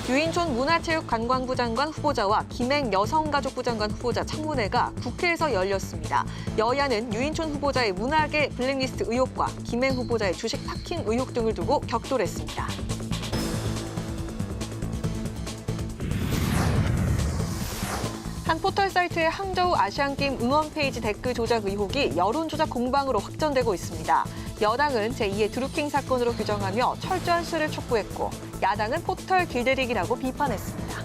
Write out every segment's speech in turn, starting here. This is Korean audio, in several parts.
유인촌 문화체육관광부 장관 후보자와 김행 여성가족부 장관 후보자 청문회가 국회에서 열렸습니다. 여야는 유인촌 후보자의 문화계 블랙리스트 의혹과 김행 후보자의 주식 파킹 의혹 등을 두고 격돌했습니다. 한 포털 사이트의 항저우 아시안게임 응원 페이지 댓글 조작 의혹이 여론조작 공방으로 확전되고 있습니다. 여당은 제2의 드루킹 사건으로 규정하며 철저한 수를 촉구했고 야당은 포털 길들이기라고 비판했습니다.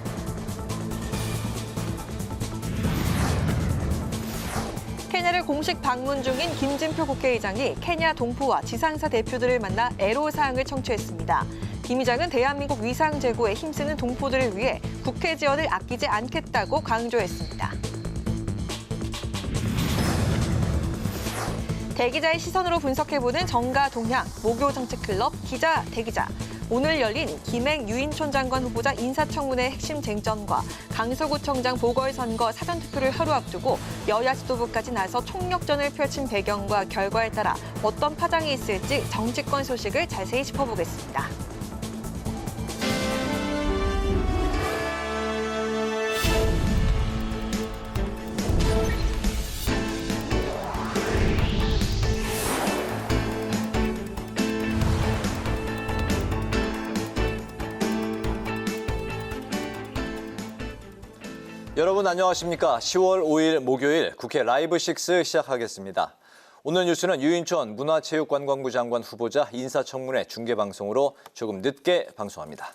케냐를 공식 방문 중인 김진표 국회의장이 케냐 동포와 지상사 대표들을 만나 애로사항을 청취했습니다. 김 의장은 대한민국 위상 제고에 힘쓰는 동포들을 위해 국회 지원을 아끼지 않겠다고 강조했습니다. 대기자의 시선으로 분석해보는 정가 동향, 모교 정책클럽 기자 대기자. 오늘 열린 김행 유인촌 장관 후보자 인사청문회 핵심 쟁점과 강서구청장 보궐선거 사전투표를 하루 앞두고 여야 지도부까지 나서 총력전을 펼친 배경과 결과에 따라 어떤 파장이 있을지 정치권 소식을 자세히 짚어보겠습니다. 여러분 안녕하십니까? 10월 5일 목요일 국회 라이브 6 시작하겠습니다. 오늘 뉴스는 유인촌 문화체육관광부 장관 후보자 인사청문회 중계방송으로 조금 늦게 방송합니다.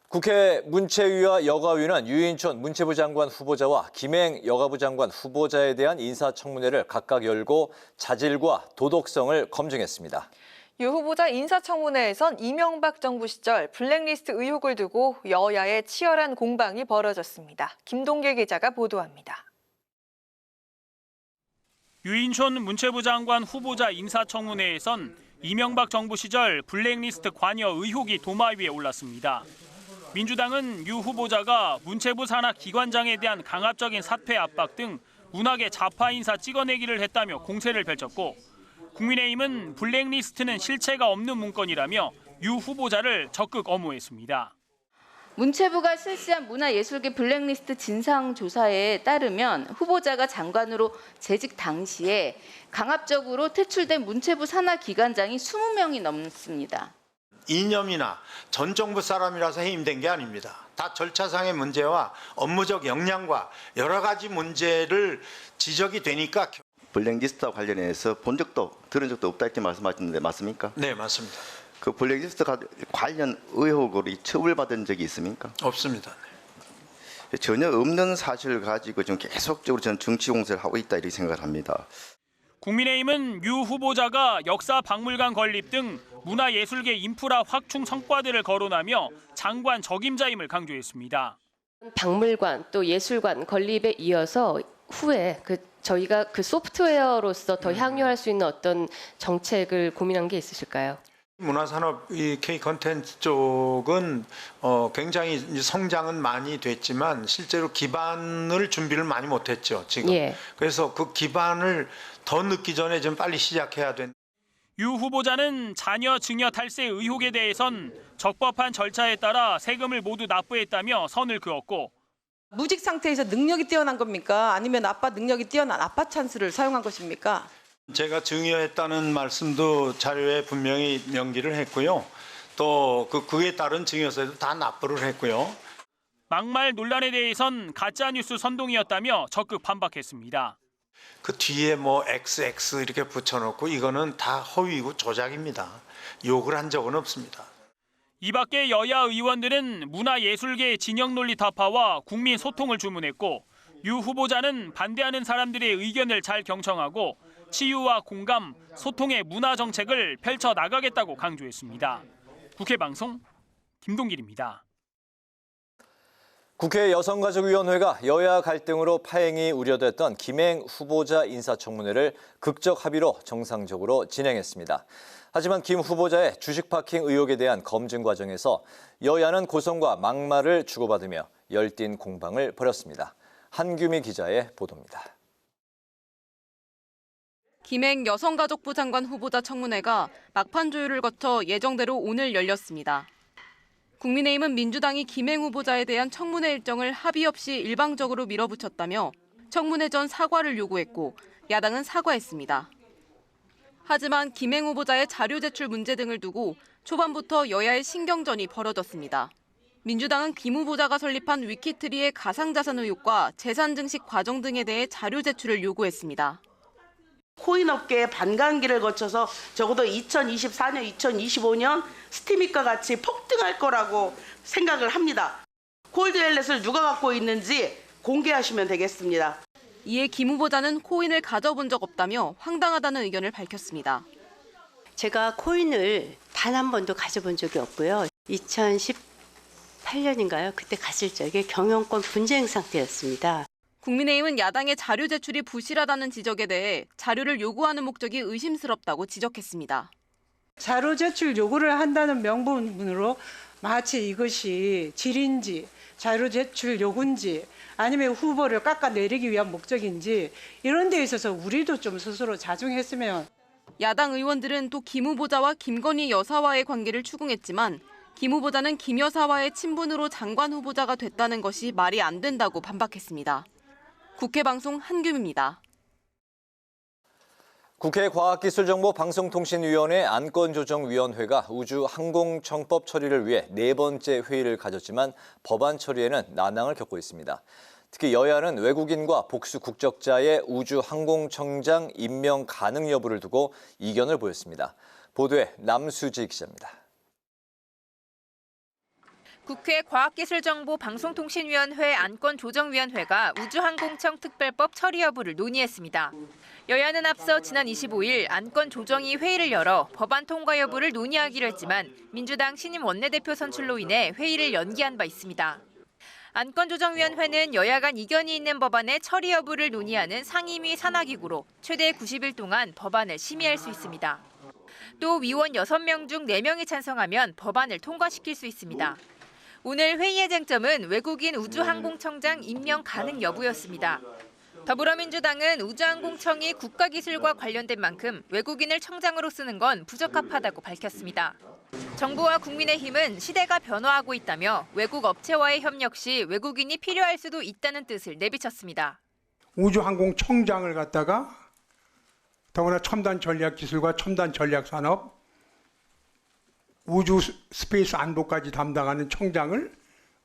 국회 문체위와 여가위는 유인촌 문체부 장관 후보자와 김행 여가부 장관 후보자에 대한 인사청문회를 각각 열고 자질과 도덕성을 검증했습니다. 유 후보자 인사청문회에선 이명박 정부 시절 블랙리스트 의혹을 두고 여야의 치열한 공방이 벌어졌습니다. 김동길 기자가 보도합니다. 유인촌 문체부 장관 후보자 인사청문회에선 이명박 정부 시절 블랙리스트 관여 의혹이 도마 위에 올랐습니다. 민주당은 유 후보자가 문체부 산하 기관장에 대한 강압적인 사퇴 압박 등 문학의 좌파 인사 찍어내기를 했다며 공세를 펼쳤고 국민의힘은 블랙리스트는 실체가 없는 문건이라며 유 후보자를 적극 엄호했습니다. 문체부가 실시한 문화예술계 블랙리스트 진상조사에 따르면 후보자가 장관으로 재직 당시에 강압적으로 퇴출된 문체부 산하 기관장이 20명이 넘습니다. 이념이나 전 정부 사람이라서 해임된 게 아닙니다. 다 절차상의 문제와 업무적 역량과 여러 가지 문제를 지적이 되니까 블랙리스트와 관련해서 본 적도 들은 적도 없다 이렇게 말씀하셨는데 맞습니까? 네, 맞습니다. 그 블랙리스트 관련 의혹으로 처벌받은 적이 있습니까? 없습니다. 네. 전혀 없는 사실을 가지고 지금 계속적으로 저는 정치 공세를 하고 있다 이렇게 생각을 합니다. 국민의힘은 유 후보자가 역사 박물관 건립 등 문화예술계 인프라 확충 성과들을 거론하며 장관 적임자임을 강조했습니다. 박물관 또 예술관 건립에 이어서 후에 저희가 그 소프트웨어로서 더 향유할 수 있는 어떤 정책을 고민한 게 있으실까요? 문화산업 이 K 컨텐츠 쪽은 굉장히 성장은 많이 됐지만 실제로 기반을 준비를 많이 못했죠 지금. 예. 그래서 그 기반을 더 늦기 전에 좀 빨리 시작해야 된. 유 후보자는 자녀 증여 탈세 의혹에 대해선 적법한 절차에 따라 세금을 모두 납부했다며 선을 그었고 무직 상태에서 능력이 뛰어난 겁니까? 아니면 아빠 능력이 뛰어난 아빠 찬스를 사용한 것입니까? 제가 증여했다는 말씀도 자료에 분명히 명기를 했고요. 또 그에 따른 증여세도 다 납부를 했고요. 막말 논란에 대해선 가짜뉴스 선동이었다며 적극 반박했습니다. 그 뒤에 뭐 XX 이렇게 붙여놓고 이거는 다 허위이고 조작입니다. 욕을 한 적은 없습니다. 이 밖에 여야 의원들은 문화예술계 진영 논리 타파와 국민 소통을 주문했고 유 후보자는 반대하는 사람들의 의견을 잘 경청하고 치유와 공감, 소통의 문화 정책을 펼쳐 나가겠다고 강조했습니다. 국회 방송 김동길입니다. 국회 여성가족위원회가 여야 갈등으로 파행이 우려됐던 김행 후보자 인사청문회를 극적 합의로 정상적으로 진행했습니다. 하지만 김 후보자의 주식 파킹 의혹에 대한 검증 과정에서 여야는 고성과 막말을 주고받으며 열띤 공방을 벌였습니다. 한규미 기자의 보도입니다. 김행 여성가족부 장관 후보자 청문회가 막판 조율을 거쳐 예정대로 오늘 열렸습니다. 국민의힘은 민주당이 김행 후보자에 대한 청문회 일정을 합의 없이 일방적으로 밀어붙였다며 청문회 전 사과를 요구했고 야당은 사과했습니다. 하지만 김행 후보자의 자료 제출 문제 등을 두고 초반부터 여야의 신경전이 벌어졌습니다. 민주당은 김 후보자가 설립한 위키트리의 가상자산 의혹과 재산 증식 과정 등에 대해 자료 제출을 요구했습니다. 코인 업계의 반감기를 거쳐서 적어도 2024년, 2025년 스티밋과 같이 폭등할 거라고 생각을 합니다. 콜드웰렛을 누가 갖고 있는지 공개하시면 되겠습니다. 이에 김 후보자는 코인을 가져본 적 없다며 황당하다는 의견을 밝혔습니다. 제가 코인을 단 한 번도 가져본 적이 없고요. 2018년인가요? 그때 갔을 적에 경영권 분쟁 상태였습니다. 국민의힘은 야당의 자료 제출이 부실하다는 지적에 대해 자료를 요구하는 목적이 의심스럽다고 지적했습니다. 자료 제출 요구를 한다는 명분으로 마치 이것이 질인지 자료 제출 요구인지 아니면 후보를 깎아내리기 위한 목적인지 이런 데 있어서 우리도 좀 스스로 자중했으면. 야당 의원들은 또 김 후보자와 김건희 여사와의 관계를 추궁했지만 김 후보자는 김 여사와의 친분으로 장관 후보자가 됐다는 것이 말이 안 된다고 반박했습니다. 국회 방송 한규미입니다. 국회 과학기술정보방송통신위원회 안건조정위원회가 우주항공청법 처리를 위해 4번째 회의를 가졌지만 법안 처리에는 난항을 겪고 있습니다. 특히 여야는 외국인과 복수 국적자의 우주항공청장 임명 가능 여부를 두고 이견을 보였습니다. 보도에 남수지 기자입니다. 국회 과학기술정보방송통신위원회 안건조정위원회가 우주항공청 특별법 처리 여부를 논의했습니다. 여야는 앞서 지난 25일 안건조정위 회의를 열어 법안 통과 여부를 논의하기로 했지만 민주당 신임 원내대표 선출로 인해 회의를 연기한 바 있습니다. 안건조정위원회는 여야 간 이견이 있는 법안의 처리 여부를 논의하는 상임위 산하기구로 최대 90일 동안 법안을 심의할 수 있습니다. 또 위원 6명 중 4명이 찬성하면 법안을 통과시킬 수 있습니다. 오늘 회의의 쟁점은 외국인 우주항공청장 임명 가능 여부였습니다. 더불어민주당은 우주항공청이 국가기술과 관련된 만큼 외국인을 청장으로 쓰는 건 부적합하다고 밝혔습니다. 정부와 국민의힘은 시대가 변화하고 있다며 외국 업체와의 협력 시 외국인이 필요할 수도 있다는 뜻을 내비쳤습니다. 우주항공청장을 갖다가 더구나 첨단 전략기술과 첨단 전략산업, 우주 스페이스 안보까지 담당하는 청장을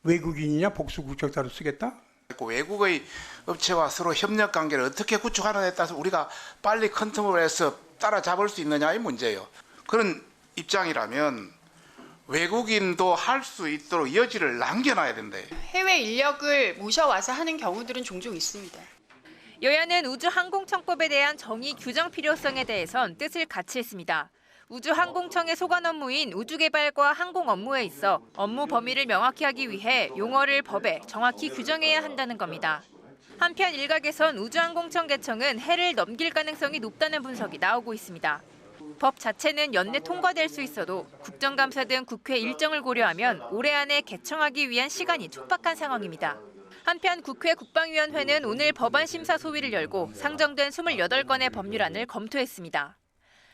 외국인이냐 복수 국적자로 쓰겠다? 외국의 업체와 서로 협력 관계를 어떻게 구축하느냐에 따라서 우리가 빨리 컨트롤 해서 따라잡을 수 있느냐의 문제예요. 그런 입장이라면 외국인도 할 수 있도록 여지를 남겨놔야 된대. 해외 인력을 모셔와서 하는 경우들은 종종 있습니다. 여야는 우주항공청법에 대한 정의 규정 필요성에 대해선 뜻을 같이 했습니다. 우주항공청의 소관 업무인 우주개발과 항공 업무에 있어 업무 범위를 명확히 하기 위해 용어를 법에 정확히 규정해야 한다는 겁니다. 한편 일각에선 우주항공청 개청은 해를 넘길 가능성이 높다는 분석이 나오고 있습니다. 법 자체는 연내 통과될 수 있어도 국정감사 등 국회 일정을 고려하면 올해 안에 개청하기 위한 시간이 촉박한 상황입니다. 한편 국회 국방위원회는 오늘 법안 심사 소위를 열고 상정된 28건의 법률안을 검토했습니다.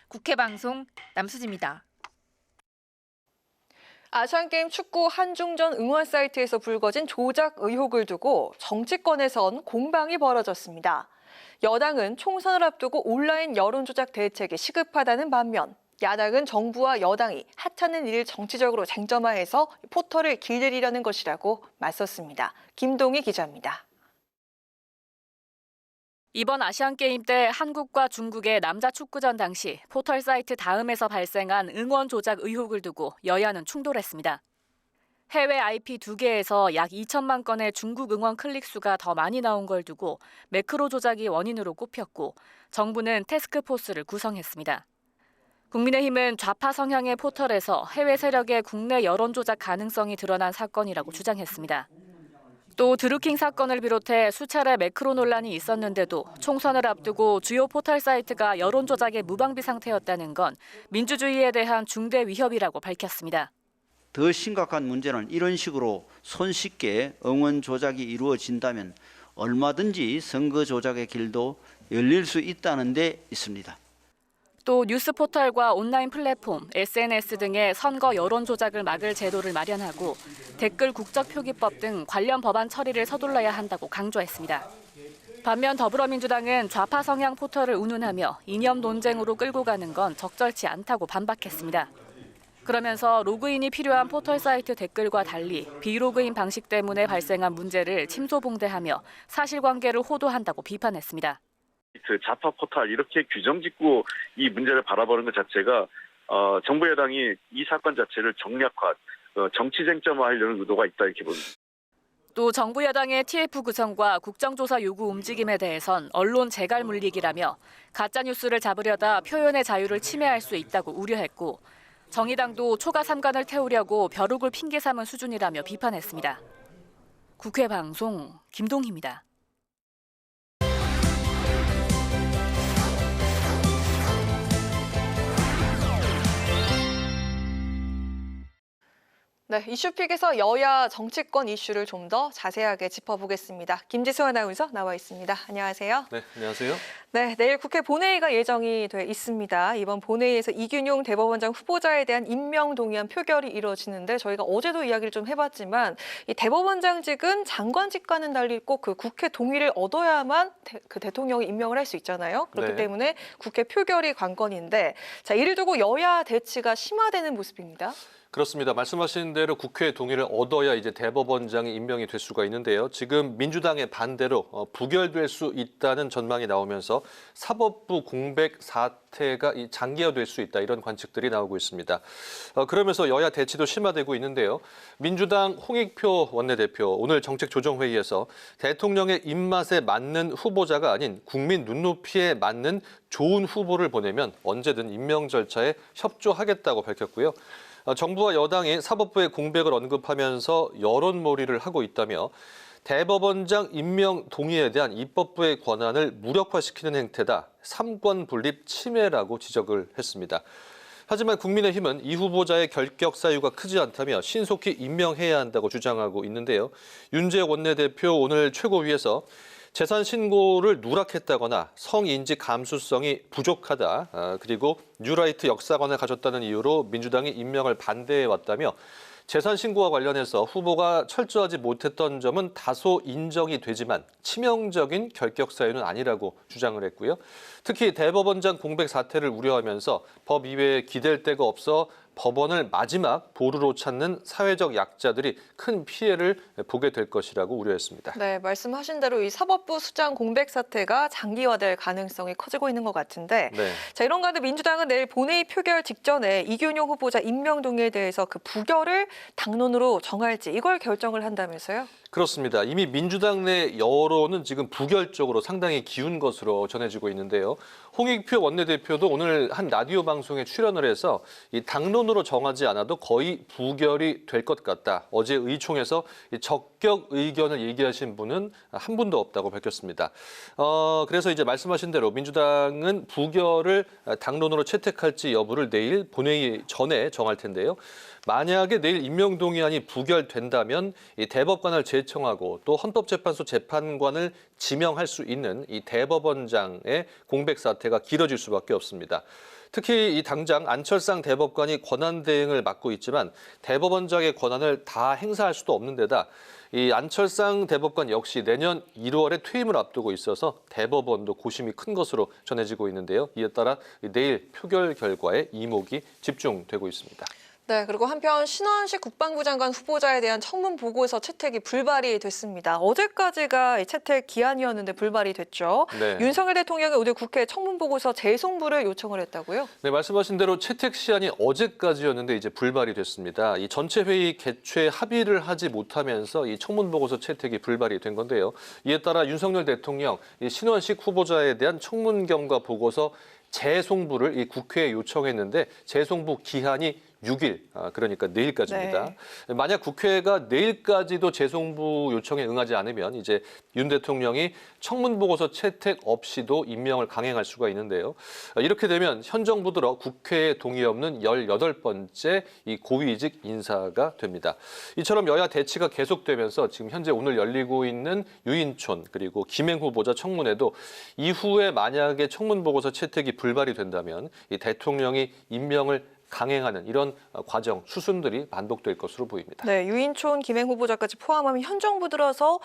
국회 방송 남수지입니다. 아시안게임 축구 한중전 응원 사이트에서 불거진 조작 의혹을 두고 정치권에선 공방이 벌어졌습니다. 여당은 총선을 앞두고 온라인 여론조작 대책이 시급하다는 반면 야당은 정부와 여당이 하찮은 일을 정치적으로 쟁점화해서 포털을 길들이려는 것이라고 맞섰습니다. 김동희 기자입니다. 이번 아시안게임 때 한국과 중국의 남자 축구전 당시 포털 사이트 다음에서 발생한 응원 조작 의혹을 두고 여야는 충돌했습니다. 해외 IP 2개에서 약 2천만 건의 중국 응원 클릭 수가 더 많이 나온 걸 두고 매크로 조작이 원인으로 꼽혔고 정부는 태스크포스를 구성했습니다. 국민의힘은 좌파 성향의 포털에서 해외 세력의 국내 여론 조작 가능성이 드러난 사건이라고 주장했습니다. 또 드루킹 사건을 비롯해 수차례 매크로 논란이 있었는데도 총선을 앞두고 주요 포털 사이트가 여론 조작의 무방비 상태였다는 건 민주주의에 대한 중대 위협이라고 밝혔습니다. 더 심각한 문제는 이런 식으로 손쉽게 응원 조작이 이루어진다면 얼마든지 선거 조작의 길도 열릴 수 있다는 데 있습니다. 또 뉴스 포털과 온라인 플랫폼, SNS 등의 선거 여론 조작을 막을 제도를 마련하고 댓글 국적 표기법 등 관련 법안 처리를 서둘러야 한다고 강조했습니다. 반면 더불어민주당은 좌파 성향 포털을 운운하며 이념 논쟁으로 끌고 가는 건 적절치 않다고 반박했습니다. 그러면서 로그인이 필요한 포털 사이트 댓글과 달리 비로그인 방식 때문에 발생한 문제를 침소봉대하며 사실관계를 호도한다고 비판했습니다. 그 좌파 포털 이렇게 규정 짓고 이 문제를 바라보는 것 자체가 정부 여당이 이 사건 자체를 정략화, 정치 쟁점화하려는 의도가 있다 이렇게 봅니다. 또 정부 여당의 TF 구성과 국정조사 요구 움직임에 대해선 언론 재갈 물리기라며 가짜뉴스를 잡으려다 표현의 자유를 침해할 수 있다고 우려했고 정의당도 초과 삼관을 태우려고 벼룩을 핑계 삼은 수준이라며 비판했습니다. 국회 방송 김동희입니다. 네, 이슈픽에서 여야 정치권 이슈를 좀 더 자세하게 짚어보겠습니다. 김지수 아나운서 나와 있습니다. 안녕하세요. 네, 안녕하세요. 네, 내일 국회 본회의가 예정이 돼 있습니다. 이번 본회의에서 이균용 대법원장 후보자에 대한 임명 동의안 표결이 이루어지는데 저희가 어제도 이야기를 좀 해봤지만 이 대법원장직은 장관직과는 달리 꼭 그 국회 동의를 얻어야만 그 대통령이 임명을 할 수 있잖아요. 그렇기 때문에 국회 표결이 관건인데 자, 이를 두고 여야 대치가 심화되는 모습입니다. 그렇습니다. 말씀하신 대로 국회 동의를 얻어야 이제 대법원장이 임명이 될 수가 있는데요. 지금 민주당의 반대로 부결될 수 있다는 전망이 나오면서 사법부 공백 사태가 장기화될 수 있다 이런 관측들이 나오고 있습니다. 그러면서 여야 대치도 심화되고 있는데요. 민주당 홍익표 원내대표 오늘 정책조정회의에서 대통령의 입맛에 맞는 후보자가 아닌 국민 눈높이에 맞는 좋은 후보를 보내면 언제든 임명 절차에 협조하겠다고 밝혔고요. 정부와 여당이 사법부의 공백을 언급하면서 여론몰이를 하고 있다며 대법원장 임명 동의에 대한 입법부의 권한을 무력화시키는 행태다. 삼권 분립 침해라고 지적을 했습니다. 하지만 국민의힘은 이 후보자의 결격 사유가 크지 않다며 신속히 임명해야 한다고 주장하고 있는데요. 윤재욱 원내대표 오늘 최고위에서 재산 신고를 누락했다거나 성인지 감수성이 부족하다. 그리고 뉴라이트 역사관을 가졌다는 이유로 민주당이 임명을 반대해왔다며 재산 신고와 관련해서 후보가 철저하지 못했던 점은 다소 인정이 되지만 치명적인 결격 사유는 아니라고 주장을 했고요. 특히 대법원장 공백 사태를 우려하면서 법 이외에 기댈 데가 없어 법원을 마지막 보루로 찾는 사회적 약자들이 큰 피해를 보게 될 것이라고 우려했습니다. 네, 말씀하신 대로 이 사법부 수장 공백 사태가 장기화될 가능성이 커지고 있는 것 같은데 자, 이런 가운데 민주당은 내일 본회의 표결 직전에 이균용 후보자 임명 동의에 대해서 그 부결을 당론으로 정할지 이걸 결정을 한다면서요? 그렇습니다. 이미 민주당 내 여론은 지금 부결 쪽으로 상당히 기운 것으로 전해지고 있는데요. 홍익표 원내대표도 오늘 한 라디오 방송에 출연을 해서 이 당론으로 정하지 않아도 거의 부결이 될 것 같다. 어제 의총에서 적격 의견을 얘기하신 분은 한 분도 없다고 밝혔습니다. 그래서 이제 말씀하신 대로 민주당은 부결을 당론으로 채택할지 여부를 내일 본회의 전에 정할 텐데요. 만약에 내일 임명동의안이 부결된다면 이 대법관을 제청하고 또 헌법재판소 재판관을 지명할 수 있는 이 대법원장의 공백 사태가 길어질 수밖에 없습니다. 특히 이 당장 안철상 대법관이 권한 대행을 맡고 있지만 대법원장의 권한을 다 행사할 수도 없는 데다 이 안철상 대법관 역시 내년 1월에 퇴임을 앞두고 있어서 대법원도 고심이 큰 것으로 전해지고 있는데요. 이에 따라 내일 표결 결과에 이목이 집중되고 있습니다. 네, 그리고 한편 신원식 국방부 장관 후보자에 대한 청문 보고서 채택이 불발이 됐습니다. 어제까지가 채택 기한이었는데 불발이 됐죠. 윤석열 대통령이 오늘 국회 청문 보고서 재송부를 요청을 했다고요? 네, 말씀하신 대로 채택 시한이 어제까지였는데 이제 불발이 됐습니다. 이 전체 회의 개최 합의를 하지 못하면서 이 청문 보고서 채택이 불발이 된 건데요. 이에 따라 윤석열 대통령 이 신원식 후보자에 대한 청문 경과 보고서 재송부를 이 국회에 요청했는데 재송부 기한이 6일, 그러니까 내일까지입니다. 네. 만약 국회가 내일까지도 재송부 요청에 응하지 않으면 이제 윤 대통령이 청문보고서 채택 없이도 임명을 강행할 수가 있는데요. 이렇게 되면 현 정부 들어 국회에 동의 없는 18번째 이 고위직 인사가 됩니다. 이처럼 여야 대치가 계속되면서 지금 현재 오늘 열리고 있는 유인촌 그리고 김행 후보자 청문회도 이후에 만약에 청문보고서 채택이 불발이 된다면 이 대통령이 임명을 강행하는 이런 과정, 수순들이 반복될 것으로 보입니다. 네, 유인촌, 김행 후보자까지 포함하면 현 정부 들어서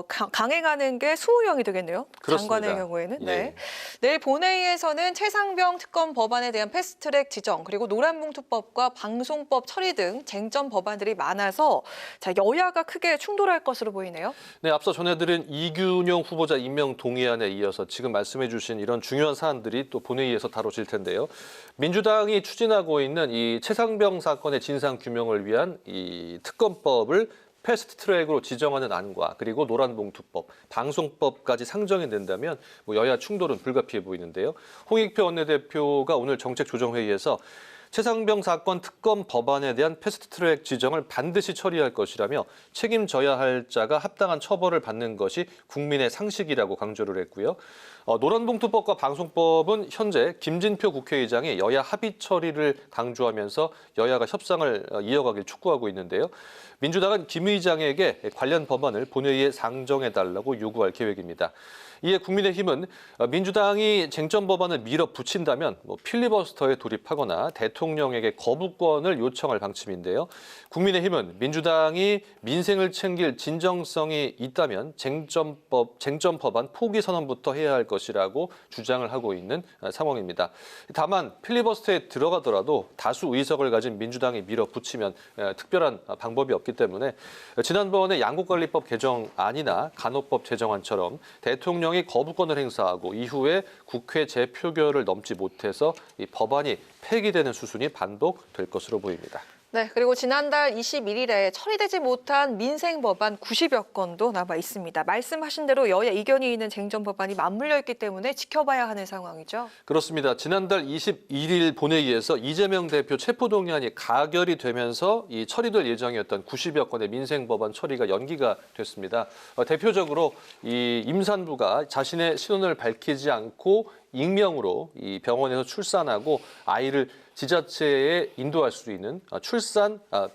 강행하는 게 20명이 되겠네요. 그렇습니다. 장관의 경우에는. 예. 네. 내일 본회의에서는 최상병 특검 법안에 대한 패스트트랙 지정, 그리고 노란봉투법과 방송법 처리 등 쟁점 법안들이 많아서 자, 여야가 크게 충돌할 것으로 보이네요. 네, 앞서 전해드린 이균용 후보자 임명 동의안에 이어서 지금 말씀해 주신 이런 중요한 사안들이 또 본회의에서 다뤄질 텐데요. 민주당이 추진하고 있는 이 최상병 사건의 진상 규명을 위한 이 특검법을 패스트트랙으로 지정하는 안과 그리고 노란봉투법, 방송법까지 상정이 된다면 뭐 여야 충돌은 불가피해 보이는데요. 홍익표 원내대표가 오늘 정책조정회의에서 최상병 사건 특검 법안에 대한 패스트트랙 지정을 반드시 처리할 것이라며 책임져야 할 자가 합당한 처벌을 받는 것이 국민의 상식이라고 강조를 했고요. 노란봉투법과 방송법은 현재 김진표 국회의장이 여야 합의 처리를 강조하면서 여야가 협상을 이어가길 촉구하고 있는데요. 민주당은 김 의장에게 관련 법안을 본회의에 상정해달라고 요구할 계획입니다. 이에 국민의힘은 민주당이 쟁점 법안을 밀어붙인다면 필리버스터에 돌입하거나 대통령에게 거부권을 요청할 방침인데요. 국민의힘은 민주당이 민생을 챙길 진정성이 있다면 쟁점 법안 포기 선언부터 해야 할 것이라고 주장을 하고 있는 상황입니다. 다만 필리버스터에 들어가더라도 다수 의석을 가진 민주당이 밀어붙이면 특별한 방법이 없기 때문에 지난번에 양국관리법 개정안이나 간호법 제정안처럼 대통령이 거부권을 행사하고 이후에 국회 재표결을 넘지 못해서 이 법안이 폐기되는 수순이 반복될 것으로 보입니다. 네, 그리고 지난달 21일에 처리되지 못한 민생 법안 90여 건도 남아 있습니다. 말씀하신 대로 여야 이견이 있는 쟁점 법안이 맞물려 있기 때문에 지켜봐야 하는 상황이죠. 그렇습니다. 지난달 21일 본회의에서 이재명 대표 체포동의안이 가결이 되면서 이 처리될 예정이었던 90여 건의 민생 법안 처리가 연기가 됐습니다. 대표적으로 이 임산부가 자신의 신원을 밝히지 않고 익명으로 이 병원에서 출산하고 아이를 지자체에 인도할 수 있는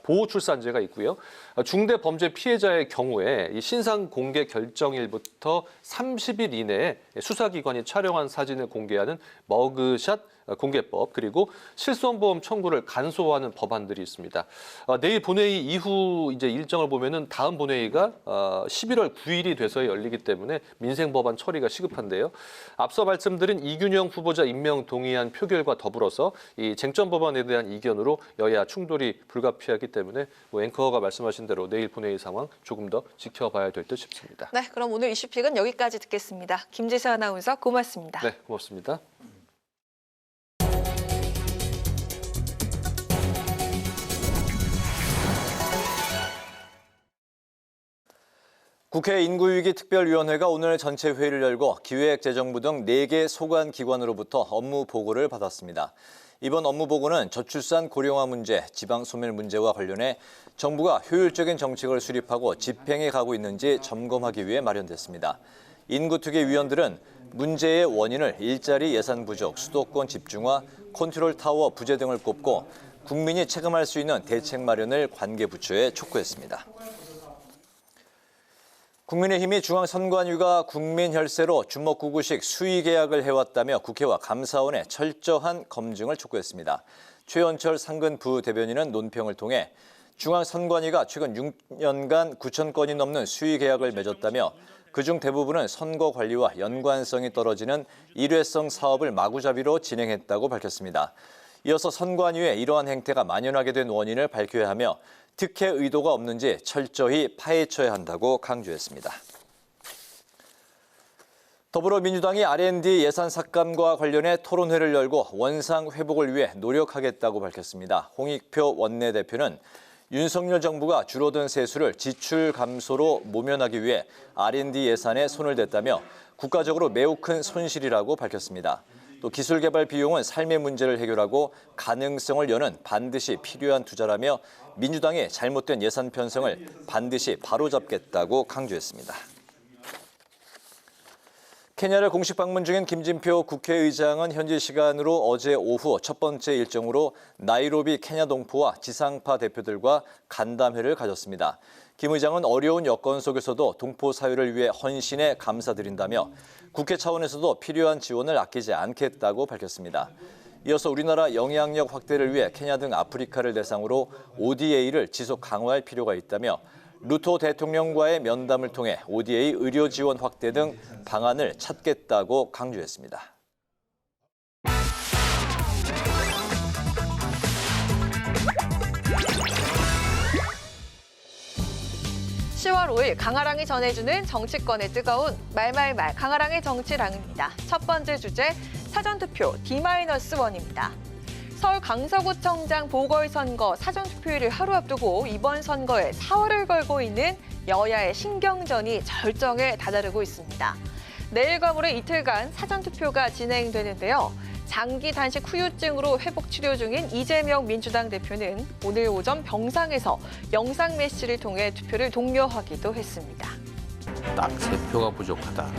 보호 출산제가 있고요. 중대 범죄 피해자의 경우에 이 신상 공개 결정일부터 30일 이내에 수사기관이 촬영한 사진을 공개하는 머그샷 공개법, 그리고 실손보험 청구를 간소화하는 법안들이 있습니다. 내일 본회의 이후 이제 일정을 보면은 다음 본회의가 11월 9일이 돼서 열리기 때문에 민생 법안 처리가 시급한데요. 앞서 말씀드린 이균영 후보자 임명 동의안 표결과 더불어서 이 쟁점 법안에 대한 이견으로 여야 충돌이 불가피하기 때문에 앵커가 말씀하신 대로 내일 본회의 상황 조금 더 지켜봐야 될 듯 싶습니다. 네, 그럼 오늘 이슈픽은 여기까지 듣겠습니다. 김지수 아나운서 고맙습니다. 네, 고맙습니다. 국회 인구위기 특별위원회가 오늘 전체 회의를 열고 기획재정부 등 4개 소관기관으로부터 업무 보고를 받았습니다. 이번 업무 보고는 저출산 고령화 문제, 지방 소멸 문제와 관련해 정부가 효율적인 정책을 수립하고 집행해 가고 있는지 점검하기 위해 마련됐습니다. 인구특위위원들은 문제의 원인을 일자리 예산 부족, 수도권 집중화, 컨트롤 타워 부재 등을 꼽고 국민이 체감할 수 있는 대책 마련을 관계부처에 촉구했습니다. 국민의힘이 중앙선관위가 국민혈세로 주먹구구식 수의계약을 해왔다며 국회와 감사원에 철저한 검증을 촉구했습니다. 최원철 상근 부대변인은 논평을 통해 중앙선관위가 최근 6년간 9천 건이 넘는 수의계약을 맺었다며 그중 대부분은 선거 관리와 연관성이 떨어지는 일회성 사업을 마구잡이로 진행했다고 밝혔습니다. 이어서 선관위에 이러한 행태가 만연하게 된 원인을 밝혀야 하며 특혜 의도가 없는지 철저히 파헤쳐야 한다고 강조했습니다. 더불어민주당이 R&D 예산 삭감과 관련해 토론회를 열고 원상 회복을 위해 노력하겠다고 밝혔습니다. 홍익표 원내대표는 윤석열 정부가 줄어든 세수를 지출 감소로 모면하기 위해 R&D 예산에 손을 댔다며 국가적으로 매우 큰 손실이라고 밝혔습니다. 또 기술 개발 비용은 삶의 문제를 해결하고 가능성을 여는 반드시 필요한 투자라며 민주당의 잘못된 예산 편성을 반드시 바로잡겠다고 강조했습니다. 케냐를 공식 방문 중인 김진표 국회의장은 현지 시간으로 어제 오후 첫 번째 일정으로 나이로비 케냐 동포와 지상파 대표들과 간담회를 가졌습니다. 김 의장은 어려운 여건 속에서도 동포 사회를 위해 헌신해 감사드린다며 국회 차원에서도 필요한 지원을 아끼지 않겠다고 밝혔습니다. 이어서 우리나라 영향력 확대를 위해 케냐 등 아프리카를 대상으로 ODA를 지속 강화할 필요가 있다며 루토 대통령과의 면담을 통해 ODA 의료 지원 확대 등 방안을 찾겠다고 강조했습니다. 10월 5일 강아랑이 전해주는 정치권의 뜨거운 말말말 강아랑의 정치랑입니다. 첫 번째 주제 사전투표 D-1입니다. 서울 강서구청장 보궐선거 사전투표일을 하루 앞두고 이번 선거에 사활을 걸고 있는 여야의 신경전이 절정에 다다르고 있습니다. 내일과 모레 이틀간 사전투표가 진행되는데요. 장기 단식 후유증으로 회복 치료 중인 이재명 민주당 대표는 오늘 오전 병상에서 영상 메시를 통해 투표를 독려하기도 했습니다. 딱 3표가 부족하다.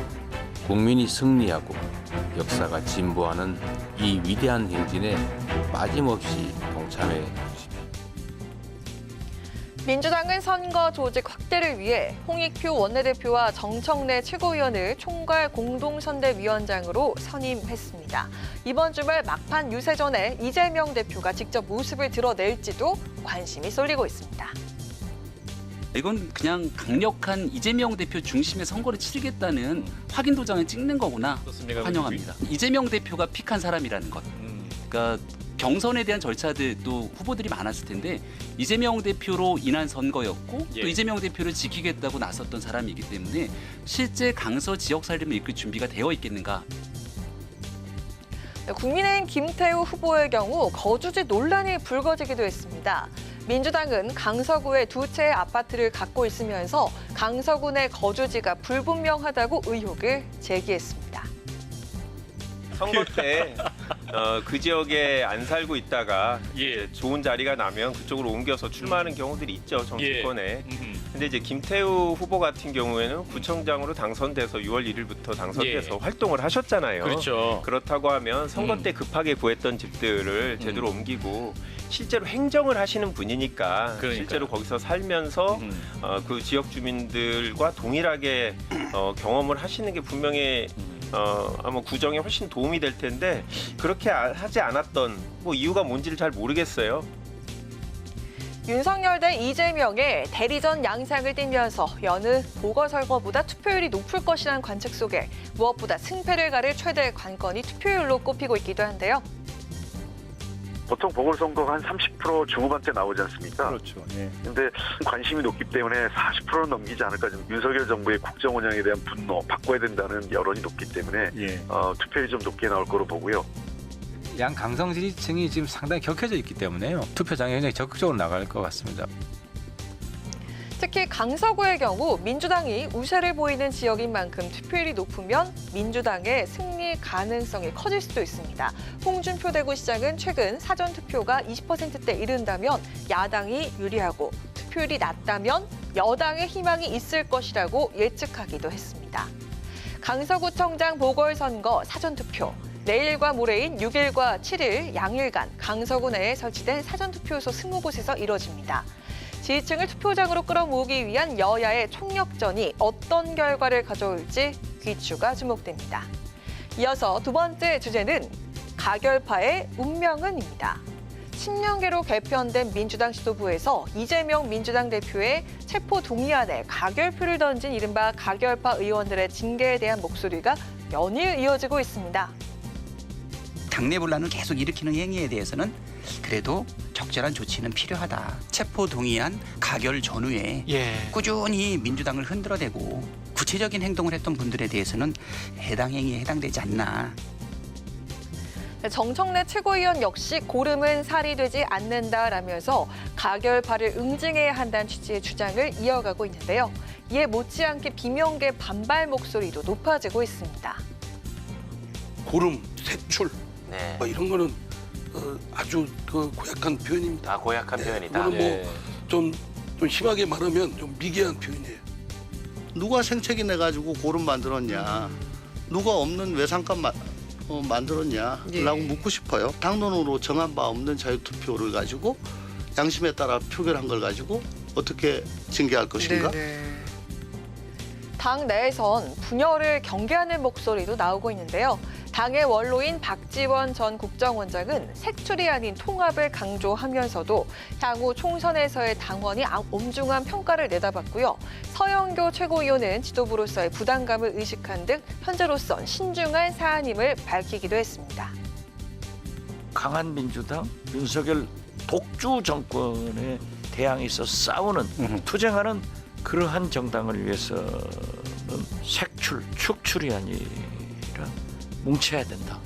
국민이 승리하고 역사가 진보하는 이 위대한 행진에 빠짐없이 동참해 주십시오. 민주당은 선거 조직 확대를 위해 홍익표 원내대표와 정청래 최고위원을 총괄 공동선대위원장으로 선임했습니다. 이번 주말 막판 유세 전에 이재명 대표가 직접 모습을 드러낼지도 관심이 쏠리고 있습니다. 이건 그냥 강력한 이재명 대표 중심의 선거를 치르겠다는 확인 도장을 찍는 거구나. 환영합니다. 이재명 대표가 픽한 사람이라는 것. 그러니까 경선에 대한 절차들도 후보들이 많았을 텐데 이재명 대표로 인한 선거였고 또 이재명 대표를 지키겠다고 나섰던 사람이기 때문에 실제 강서 지역 살림을 이끌 준비가 되어 있겠는가. 국민의힘 김태우 후보의 경우 거주지 논란이 불거지기도 했습니다. 민주당은 강서구에 2채의 아파트를 갖고 있으면서 강서구 내 거주지가 불분명하다고 의혹을 제기했습니다. 선거 때 그 지역에 안 살고 있다가 좋은 자리가 나면 그쪽으로 옮겨서 출마하는 경우들이 있죠, 정치권에. 근데 이제 김태우 후보 같은 경우에는 구청장으로 당선돼서 6월 1일부터 당선돼서 활동을 하셨잖아요. 그렇죠. 그렇다고 하면 선거 때 급하게 구했던 집들을 제대로 옮기고 실제로 행정을 하시는 분이니까 실제로 거기서 살면서 그 지역 주민들과 동일하게 경험을 하시는 게 분명히 아마 구정에 훨씬 도움이 될 텐데 그렇게 하지 않았던 뭐 이유가 뭔지를 잘 모르겠어요. 윤석열 대 이재명의 대리전 양상을 띠면서 여느 보궐선거보다 투표율이 높을 것이라는 관측 속에 무엇보다 승패를 가릴 최대 관건이 투표율로 꼽히고 있기도 한데요. 보통 보궐선거가 한 30% 중후반대 나오지 않습니까? 그렇죠. 근데 관심이 높기 때문에 40%는 넘기지 않을까. 윤석열 정부의 국정 운영에 대한 분노, 바꿔야 된다는 여론이 높기 때문에 투표율이 좀 높게 나올 거로 보고요. 양 강성 지지층이 지금 상당히 격해져 있기 때문에요. 투표장에 굉장히 적극적으로 나갈 것 같습니다. 특히 강서구의 경우 민주당이 우세를 보이는 지역인 만큼 투표율이 높으면 민주당의 승리 가능성이 커질 수도 있습니다. 홍준표 대구시장은 최근 사전투표가 20%대 이른다면 야당이 유리하고 투표율이 낮다면 여당의 희망이 있을 것이라고 예측하기도 했습니다. 강서구청장 보궐선거 사전투표. 내일과 모레인 6일과 7일 양일간 강서구 내에 설치된 사전투표소 20곳에서 이뤄집니다. 지지층을 투표장으로 끌어모으기 위한 여야의 총력전이 어떤 결과를 가져올지 귀추가 주목됩니다. 이어서 두 번째 주제는 가결파의 운명은입니다. 10년계로 개편된 민주당 지도부에서 이재명 민주당 대표의 체포 동의안에 가결표를 던진 이른바 가결파 의원들의 징계에 대한 목소리가 연일 이어지고 있습니다. 당내 분란을 계속 일으키는 행위에 대해서는 그래도 적절한 조치는 필요하다. 체포 동의안 가결 전후에 꾸준히 민주당을 흔들어대고 구체적인 행동을 했던 분들에 대해서는 해당 행위에 해당되지 않나. 정청래 최고위원 역시 고름은 살이 되지 않는다라면서 가결파를 응징해야 한다는 취지의 주장을 이어가고 있는데요. 이에 못지않게 비명계 반발 목소리도 높아지고 있습니다. 고름 색출 뭐 이런 거는 아주 그 고약한 표현입니다. 고약한 표현이다. 이거는 좀 심하게 말하면 좀 미개한 표현이에요. 누가 생채기 내 가지고 고름 만들었냐? 누가 없는 외상값 만들었냐? 라고 묻고 싶어요. 당론으로 정한 바 없는 자유투표를 가지고 양심에 따라 표결한 걸 가지고 어떻게 징계할 것인가? 당 내에선 분열을 경계하는 목소리도 나오고 있는데요. 당의 원로인 박지원 전 국정원장은 색출이 아닌 통합을 강조하면서도 향후 총선에서의 당원이 엄중한 평가를 내다봤고요. 서영교 최고위원은 지도부로서의 부담감을 의식한 등 현재로선 신중한 사안임을 밝히기도 했습니다. 강한 민주당, 윤석열 독주 정권에 대항해서 싸우는, 투쟁하는 그러한 정당을 위해서는 색출, 축출이 아니라 뭉쳐야 된다.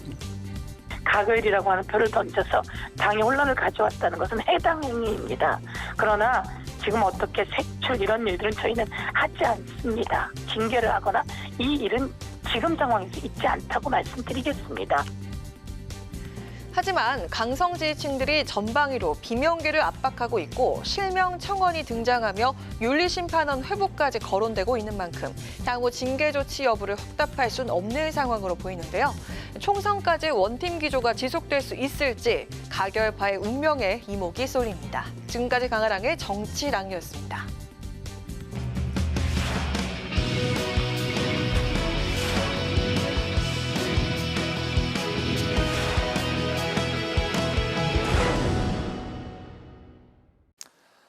가결이라고 하는 표를 던져서 당의 혼란을 가져왔다는 것은 해당 행위입니다. 그러나 지금 어떻게 색출 이런 일들은 저희는 하지 않습니다. 징계를 하거나 이 일은 지금 상황에서 있지 않다고 말씀드리겠습니다. 하지만 강성 지지층들이 전방위로 비명계를 압박하고 있고 실명 청원이 등장하며 윤리심판원 회부까지 거론되고 있는 만큼 향후 징계 조치 여부를 확답할 수는 없는 상황으로 보이는데요. 총선까지 원팀 기조가 지속될 수 있을지 가결파의 운명에 이목이 쏠립니다. 지금까지 강아랑의 정치랑이었습니다.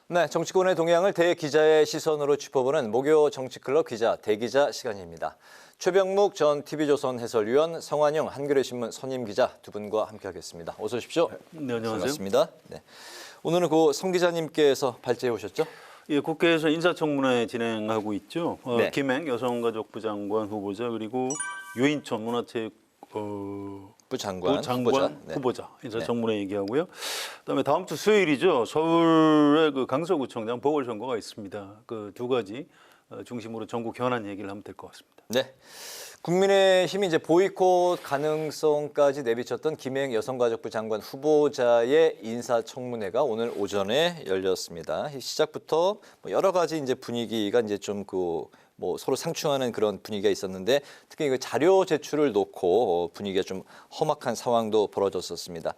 네, 정치권의 동향을 대기자의 시선으로 짚어보는 목요 정치클럽 기자 대기자 시간입니다. 최병묵 전 TV조선 해설위원, 성환영 한겨레신문 선임 기자 두 분과 함께하겠습니다. 어서 오십시오. 네, 안녕하세요. 반갑습니다. 네. 오늘은 그 성 기자님께서 발제해 오셨죠? 예, 국회에서 인사청문회 진행하고 있죠. 네. 김행 여성가족부 장관 후보자 그리고 유인촌 부 장관 후보자 인사청문회 얘기하고요. 그다음에 다음 주 수요일이죠. 서울의 그 강서구청장 보궐선거가 있습니다. 그 두 가지 중심으로 전국 현안 얘기를 하면 될 것 같습니다. 네. 국민의힘이 이제 보이콧 가능성까지 내비쳤던 김행 여성가족부 장관 후보자의 인사청문회가 오늘 오전에 열렸습니다. 시작부터 여러 가지 이제 분위기가 이제 좀 서로 상충하는 그런 분위기가 있었는데 특히 그 자료 제출을 놓고 분위기가 좀 험악한 상황도 벌어졌었습니다.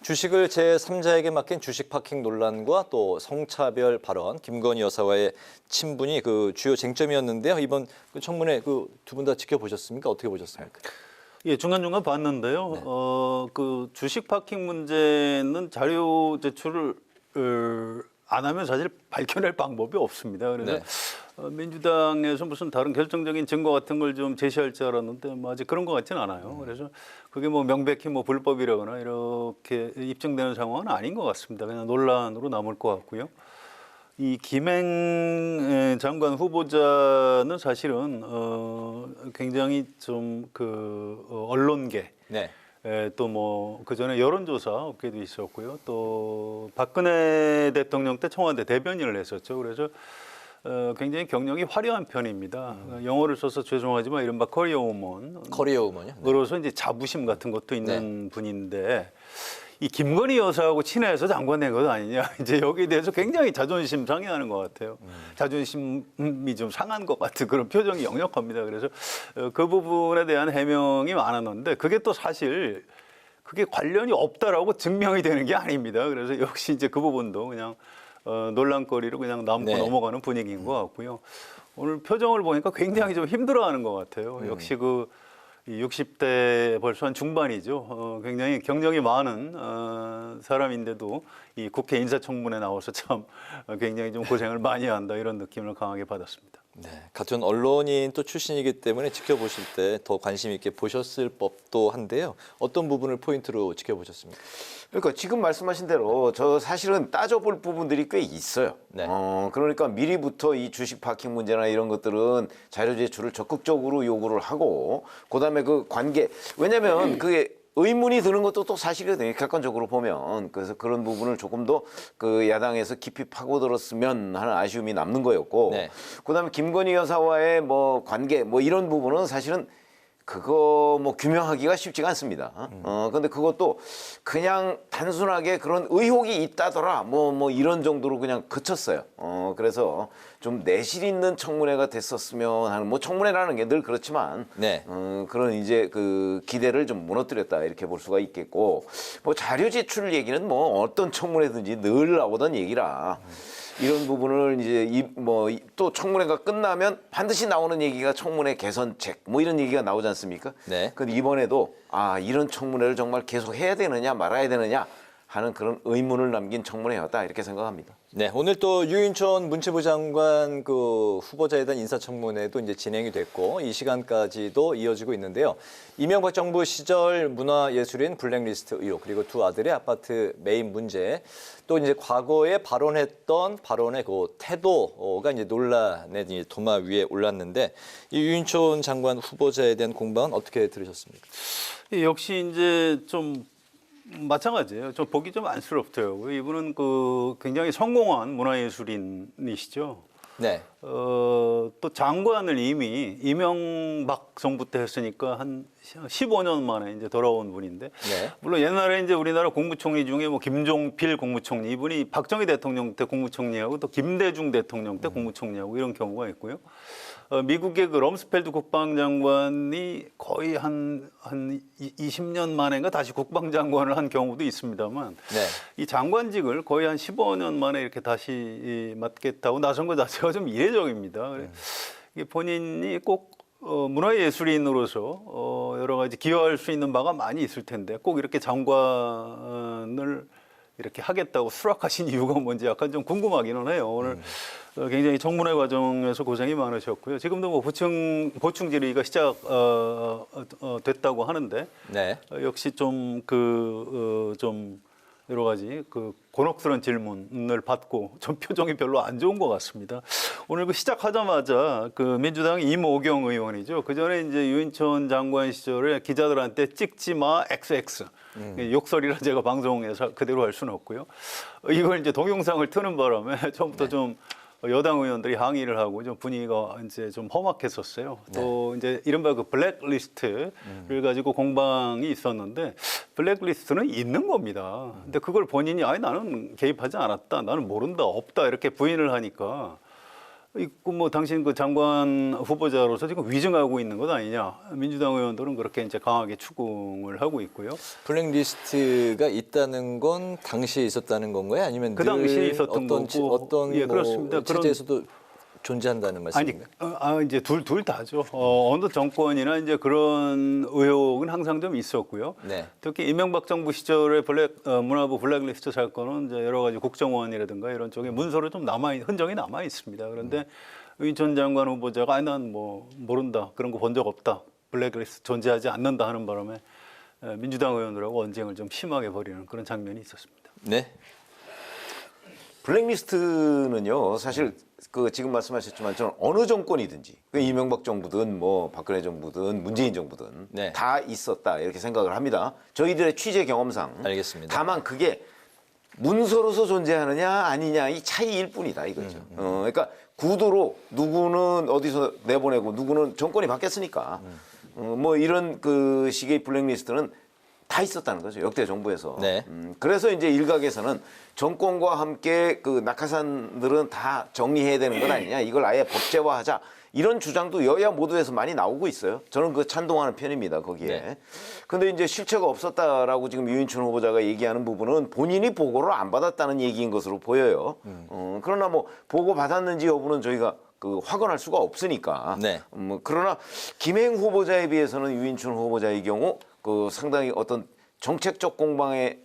주식을 제3자에게 맡긴 주식 파킹 논란과 또 성차별 발언, 김건희 여사와의 친분이 그 주요 쟁점이었는데요. 이번 그 청문회 그 두 분 다 지켜보셨습니까? 어떻게 보셨습니까? 예, 중간중간 봤는데요. 네. 그 주식 파킹 문제는 자료 제출을 안 하면 사실 밝혀낼 방법이 없습니다. 그래서 네. 민주당에서 무슨 다른 결정적인 증거 같은 걸 좀 제시할 줄 알았는데 아직 그런 것 같지는 않아요. 그래서 그게 명백히 불법이라거나 이렇게 입증되는 상황은 아닌 것 같습니다. 그냥 논란으로 남을 것 같고요. 이 김행 장관 후보자는 사실은 굉장히 좀 언론계 네. 또 그 전에 여론조사 업계도 있었고요. 또 박근혜 대통령 때 청와대 대변인을 했었죠. 그래서 굉장히 경력이 화려한 편입니다. 영어를 써서 죄송하지만 이른바 커리어 우먼. 커리어 우먼요? 네. 그래서 이제 자부심 같은 것도 있는 분인데 이 김건희 여사하고 친해서 장관 된 것 아니냐. 이제 여기에 대해서 굉장히 자존심 상해하는 것 같아요. 자존심이 좀 상한 것 같은 그런 표정이 역력합니다. 그래서 그 부분에 대한 해명이 많았는데 그게 또 사실 그게 관련이 없다라고 증명이 되는 게 아닙니다. 그래서 역시 이제 그 부분도 그냥 논란거리로 그냥 남고 넘어가는 분위기인 것 같고요. 오늘 표정을 보니까 굉장히 좀 힘들어하는 것 같아요. 역시 60대 벌써 한 중반이죠. 굉장히 경력이 많은 사람인데도 이 국회 인사청문회 나와서 참 굉장히 좀 고생을 많이 한다 이런 느낌을 강하게 받았습니다. 네, 같은 언론인 또 출신이기 때문에 지켜보실 때 더 관심 있게 보셨을 법도 한데요. 어떤 부분을 포인트로 지켜보셨습니까? 그러니까 지금 말씀하신 대로 저 사실은 따져볼 부분들이 꽤 있어요. 네. 그러니까 미리부터 이 주식 파킹 문제나 이런 것들은 자료 제출을 적극적으로 요구를 하고 그다음에 그 관계 왜냐하면 그게 의문이 드는 것도 또 사실이거든요. 객관적으로 보면. 그래서 그런 부분을 조금 더 그 야당에서 깊이 파고들었으면 하는 아쉬움이 남는 거였고. 네. 그다음에 김건희 여사와의 관계 이런 부분은 사실은 그거 뭐 규명하기가 쉽지가 않습니다. 근데 그것도 그냥 단순하게 그런 의혹이 있다더라 뭐 이런 정도로 그냥 그쳤어요. 그래서 좀 내실 있는 청문회가 됐었으면 하는, 뭐 청문회라는 게 늘 그렇지만 그런 이제 그 기대를 좀 무너뜨렸다 이렇게 볼 수가 있겠고, 뭐 자료 제출 얘기는 뭐 어떤 청문회든지 늘 나오던 얘기라. 이런 부분을 이제 또 청문회가 끝나면 반드시 나오는 얘기가 청문회 개선책 뭐 이런 얘기가 나오지 않습니까? 근데 이번에도 이런 청문회를 정말 계속 해야 되느냐 말아야 되느냐 하는 그런 의문을 남긴 청문회였다 이렇게 생각합니다. 네, 오늘 또 유인촌 문체부 장관 그 후보자에 대한 인사청문회도 이제 진행이 됐고 이 시간까지도 이어지고 있는데요. 이명박 정부 시절 문화예술인 블랙리스트 의혹, 그리고 두 아들의 아파트 매입 문제, 또 이제 과거에 발언했던 발언의 그 태도가 이제 논란의 이제 도마 위에 올랐는데, 이 유인촌 장관 후보자에 대한 공방은 어떻게 들으셨습니까? 역시 이제 좀 마찬가지예요. 좀 보기 좀 안쓰럽더라고요. 이분은 그 굉장히 성공한 문화예술인이시죠. 네. 또 장관을 이미 이명박 정부 때 했으니까 한 15년 만에 이제 돌아온 분인데, 물론 옛날에 이제 우리나라 국무총리 중에 뭐 김종필 국무총리, 이분이 박정희 대통령 때 국무총리하고 또 김대중 대통령 때 국무총리하고 이런 경우가 있고요. 미국의 그 럼스펠드 국방장관이 거의 한 20년 만에인가 다시 국방장관을 한 경우도 있습니다만, 이 장관직을 거의 한 15년 만에 이렇게 다시 맡겠다고 나선 것 자체가 좀 이례적입니다. 이게 본인이 꼭 문화예술인으로서 여러 가지 기여할 수 있는 바가 많이 있을 텐데 꼭 이렇게 장관을 이렇게 하겠다고 수락하신 이유가 뭔지 약간 좀 궁금하기는 해요. 오늘 굉장히 청문회 과정에서 고생이 많으셨고요. 지금도 뭐 보충 질의가 됐다고 하는데 역시 좀 좀 여러 가지 그 곤혹스러운 질문을 받고 좀 표정이 별로 안 좋은 것 같습니다. 오늘 그 시작하자마자 그 민주당 임오경 의원이죠. 그 전에 이제 유인촌 장관 시절에 기자들한테 찍지 마 XX 욕설이라 제가 방송에서 그대로 할 수는 없고요. 이걸 이제 동영상을 트는 바람에 처음부터 좀 여당 의원들이 항의를 하고 좀 분위기가 이제 좀 험악했었어요. 또 이제 이른바 그 블랙리스트를 가지고 공방이 있었는데, 블랙리스트는 있는 겁니다. 근데 그걸 본인이 나는 개입하지 않았다, 나는 모른다, 없다 이렇게 부인을 하니까, 뭐 당신 그 장관 후보자로서 지금 위증하고 있는 것 아니냐. 민주당 의원들은 그렇게 이제 강하게 추궁을 하고 있고요. 블랙리스트가 있다는 건 당시에 있었다는 건가요? 아니면 그 당시에 있었던 어떤 그렇습니다. 체제에서도 존재한다는 말씀인가요? 이제 둘 다죠. 어느 정권이나 이제 그런 의혹은 항상 좀 있었고요. 특히 이명박 정부 시절의 문화부 블랙리스트 사건은 이제 여러 가지 국정원이라든가 이런 쪽에 문서로 좀 흔적이 남아 있습니다. 그런데 유인촌 장관 후보자가 난 뭐 모른다, 그런 거 본 적 없다, 블랙리스트 존재하지 않는다 하는 바람에 민주당 의원들하고 언쟁을 좀 심하게 벌이는 그런 장면이 있었습니다. 네. 블랙리스트는요, 사실 그 지금 말씀하셨지만 저는 어느 정권이든지 그 이명박 정부든 뭐 박근혜 정부든 문재인 정부든 다 있었다 이렇게 생각을 합니다. 저희들의 취재 경험상. 알겠습니다. 다만 그게 문서로서 존재하느냐 아니냐 이 차이일 뿐이다 이거죠. 그러니까 구도로 누구는 어디서 내보내고 누구는 정권이 바뀌었으니까 뭐 이런 그 식의 블랙리스트는 다 있었다는 거죠. 역대 정부에서. 그래서 이제 일각에서는 정권과 함께 그 낙하산들은 다 정리해야 되는 것 아니냐. 이걸 아예 법제화하자. 이런 주장도 여야 모두에서 많이 나오고 있어요. 저는 그 찬동하는 편입니다. 거기에. 근데 이제 실체가 없었다라고 지금 유인촌 후보자가 얘기하는 부분은 본인이 보고를 안 받았다는 얘기인 것으로 보여요. 그러나 뭐 보고 받았는지 여부는 저희가 그 확언할 수가 없으니까. 그러나 김행 후보자에 비해서는 유인촌 후보자의 경우 그 상당히 어떤 정책적 공방에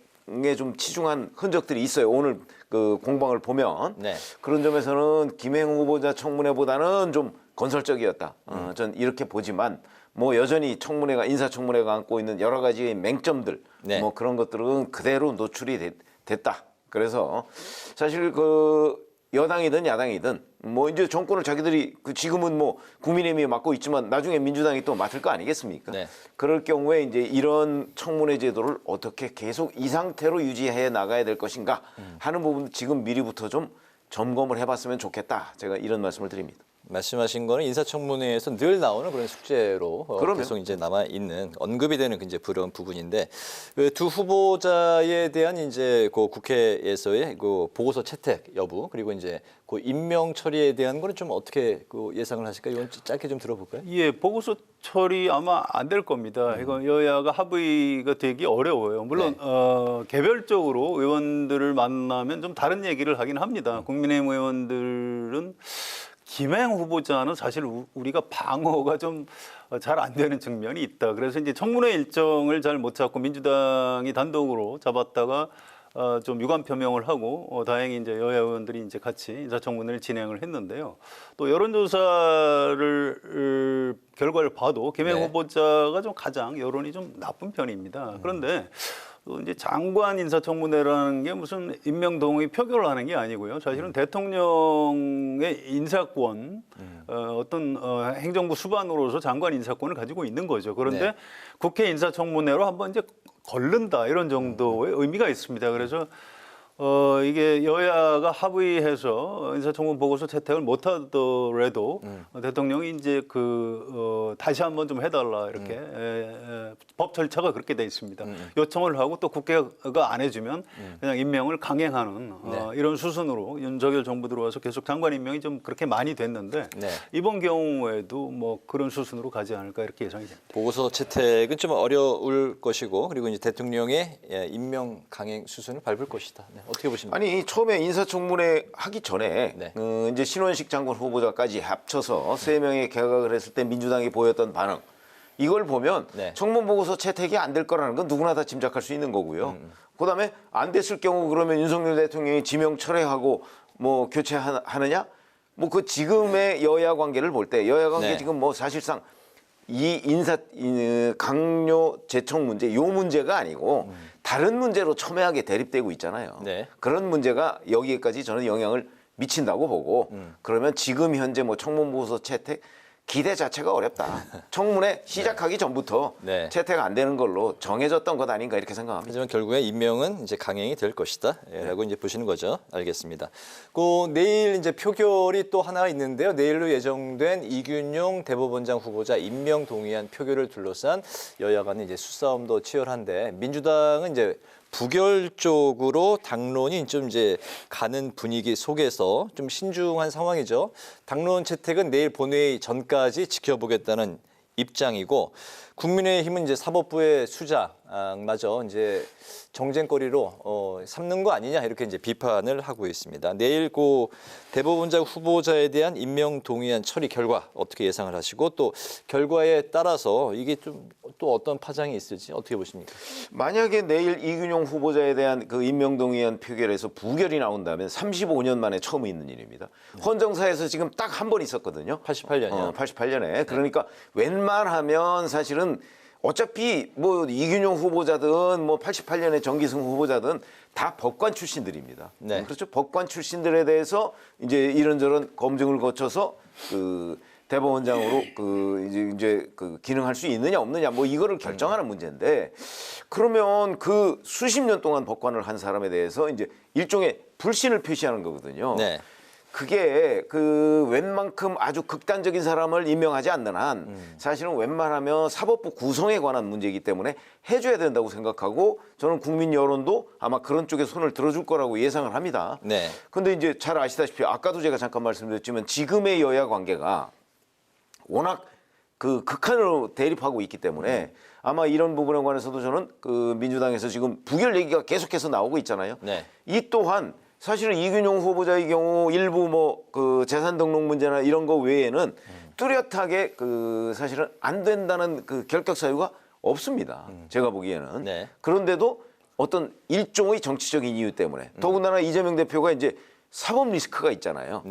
좀 치중한 흔적들이 있어요. 오늘 그 공방을 보면 그런 점에서는 김행 후보자 청문회보다는 좀 건설적이었다. 전 이렇게 보지만 뭐 여전히 청문회가 인사청문회가 안고 있는 여러 가지의 맹점들 뭐 그런 것들은 그대로 노출이 됐다. 그래서 사실 그 여당이든 야당이든 뭐 이제 정권을 자기들이 지금은 뭐 국민의힘이 맡고 있지만 나중에 민주당이 또 맡을 거 아니겠습니까? 그럴 경우에 이제 이런 청문회 제도를 어떻게 계속 이 상태로 유지해 나가야 될 것인가 하는 부분 지금 미리부터 좀 점검을 해봤으면 좋겠다. 제가 이런 말씀을 드립니다. 말씀하신 거는 인사청문회에서 늘 나오는 그런 숙제로 계속 이제 남아 있는 언급이 되는 이제 그런 부분인데 그 두 후보자에 대한 이제 그 국회에서의 그 보고서 채택 여부 그리고 이제 그 임명 처리에 대한 거는 좀 어떻게 그 예상을 하실까요? 이건 짧게 좀 들어볼까요? 예, 보고서 처리 아마 안 될 겁니다. 이건 여야가 합의가 되기 어려워요. 물론 개별적으로 의원들을 만나면 좀 다른 얘기를 하긴 합니다. 국민의힘 의원들은 김행 후보자는 사실 우리가 방어가 좀 잘 안 되는 측면이 있다. 그래서 이제 청문회 일정을 잘 못 잡고 민주당이 단독으로 잡았다가 좀 유감 표명을 하고 다행히 이제 여야 의원들이 이제 같이 인사청문회를 진행을 했는데요. 또 여론조사를 결과를 봐도 김행 후보자가 좀 가장 여론이 좀 나쁜 편입니다. 그런데 또 이제 장관 인사청문회라는 게 무슨 임명 동의 표결을 하는 게 아니고요. 사실은 대통령의 인사권, 어떤 행정부 수반으로서 장관 인사권을 가지고 있는 거죠. 그런데 국회 인사청문회로 한번 이제 걸른다 이런 정도의 의미가 있습니다. 그래서 이게 여야가 합의해서 인사청문 보고서 채택을 못하더라도 대통령이 이제 다시 한번 좀 해달라 이렇게 법 절차가 그렇게 돼 있습니다. 요청을 하고 또 국회가 안 해주면 그냥 임명을 강행하는 이런 수순으로 윤석열 정부 들어와서 계속 장관 임명이 좀 그렇게 많이 됐는데 이번 경우에도 뭐 그런 수순으로 가지 않을까 이렇게 예상이 됩니다. 보고서 채택은 좀 어려울 것이고 그리고 이제 대통령의 임명 강행 수순을 밟을 것이다. 어떻게 보십니까? 아니 처음에 인사청문회 하기 전에 이제 신원식 장관 후보자까지 합쳐서 3명의 개각을 했을 때 민주당이 보였던 반응 이걸 보면 청문 보고서 채택이 안 될 거라는 건 누구나 다 짐작할 수 있는 거고요. 그다음에 안 됐을 경우 그러면 윤석열 대통령이 지명 철회하고 뭐 교체하느냐? 뭐 그 지금의 여야 관계를 볼 때 여야 관계 지금 뭐 사실상 이 강요 제청 문제 요 문제가 아니고 다른 문제로 첨예하게 대립되고 있잖아요. 그런 문제가 여기에까지 저는 영향을 미친다고 보고 그러면 지금 현재 뭐 청문 보고서 채택 기대 자체가 어렵다. 청문회 시작하기 전부터 채택 안 되는 걸로 정해졌던 것 아닌가 이렇게 생각합니다. 하지만 결국에 임명은 이제 강행이 될 것이다라고 이제 보시는 거죠. 알겠습니다. 내일 이제 표결이 또 하나 있는데요. 내일로 예정된 이균용 대법원장 후보자 임명 동의안 표결을 둘러싼 여야 간의 이제 수싸움도 치열한데 민주당은 이제 부결 쪽으로 당론이 좀 이제 가는 분위기 속에서 좀 신중한 상황이죠. 당론 채택은 내일 본회의 전까지 지켜보겠다는 입장이고 국민의힘은 이제 사법부의 수장마저 이제 정쟁거리로 삼는 거 아니냐 이렇게 이제 비판을 하고 있습니다. 내일 그 대법원장 후보자에 대한 임명 동의안 처리 결과 어떻게 예상을 하시고 또 결과에 따라서 이게 좀 또 어떤 파장이 있을지 어떻게 보십니까? 만약에 내일 이균용 후보자에 대한 그 임명 동의안 표결에서 부결이 나온다면 35년 만에 처음 있는 일입니다. 헌정사에서 지금 딱 한 번 있었거든요. 88년이요. 88년에. 그러니까 웬만하면 사실은 어차피 뭐 이균용 후보자든 뭐 88년에 정기승 후보자든 다 법관 출신들입니다. 그렇죠. 법관 출신들에 대해서 이제 이런저런 검증을 거쳐서 대법원장으로 이제 기능할 수 있느냐 없느냐 뭐 이거를 결정하는 문제인데 그러면 그 수십 년 동안 법관을 한 사람에 대해서 이제 일종의 불신을 표시하는 거거든요. 그게 웬만큼 아주 극단적인 사람을 임명하지 않는 한 사실은 웬만하면 사법부 구성에 관한 문제이기 때문에 해줘야 된다고 생각하고 저는 국민 여론도 아마 그런 쪽에 손을 들어줄 거라고 예상을 합니다. 근데 이제 잘 아시다시피 아까도 제가 잠깐 말씀드렸지만 지금의 여야 관계가 워낙 극한으로 대립하고 있기 때문에 아마 이런 부분에 관해서도 저는 민주당에서 지금 부결 얘기가 계속해서 나오고 있잖아요. 이 또한 사실은 이균용 후보자의 경우 일부 재산 등록 문제나 이런 거 외에는 뚜렷하게 사실은 안 된다는 결격 사유가 없습니다. 제가 보기에는. 그런데도 어떤 일종의 정치적인 이유 때문에 더군다나 이재명 대표가 이제 사법 리스크가 있잖아요.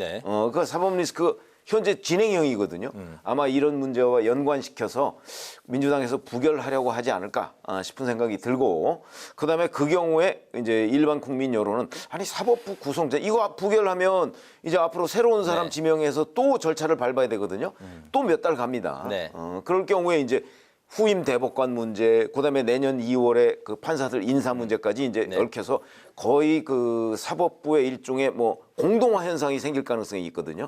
그 사법 리스크 현재 진행형이거든요. 아마 이런 문제와 연관시켜서 민주당에서 부결하려고 하지 않을까 싶은 생각이 들고 그다음에 그 경우에 이제 일반 국민 여론은 아니 사법부 구성자 이거 부결하면 이제 앞으로 새로운 사람 지명해서 또 절차를 밟아야 되거든요. 또 몇 달 갑니다. 그럴 경우에 이제 후임 대법관 문제, 그다음에 내년 2월에 그 판사들 인사 문제까지 이제 얽혀서 거의 그 사법부의 일종의 뭐 공동화 현상이 생길 가능성이 있거든요.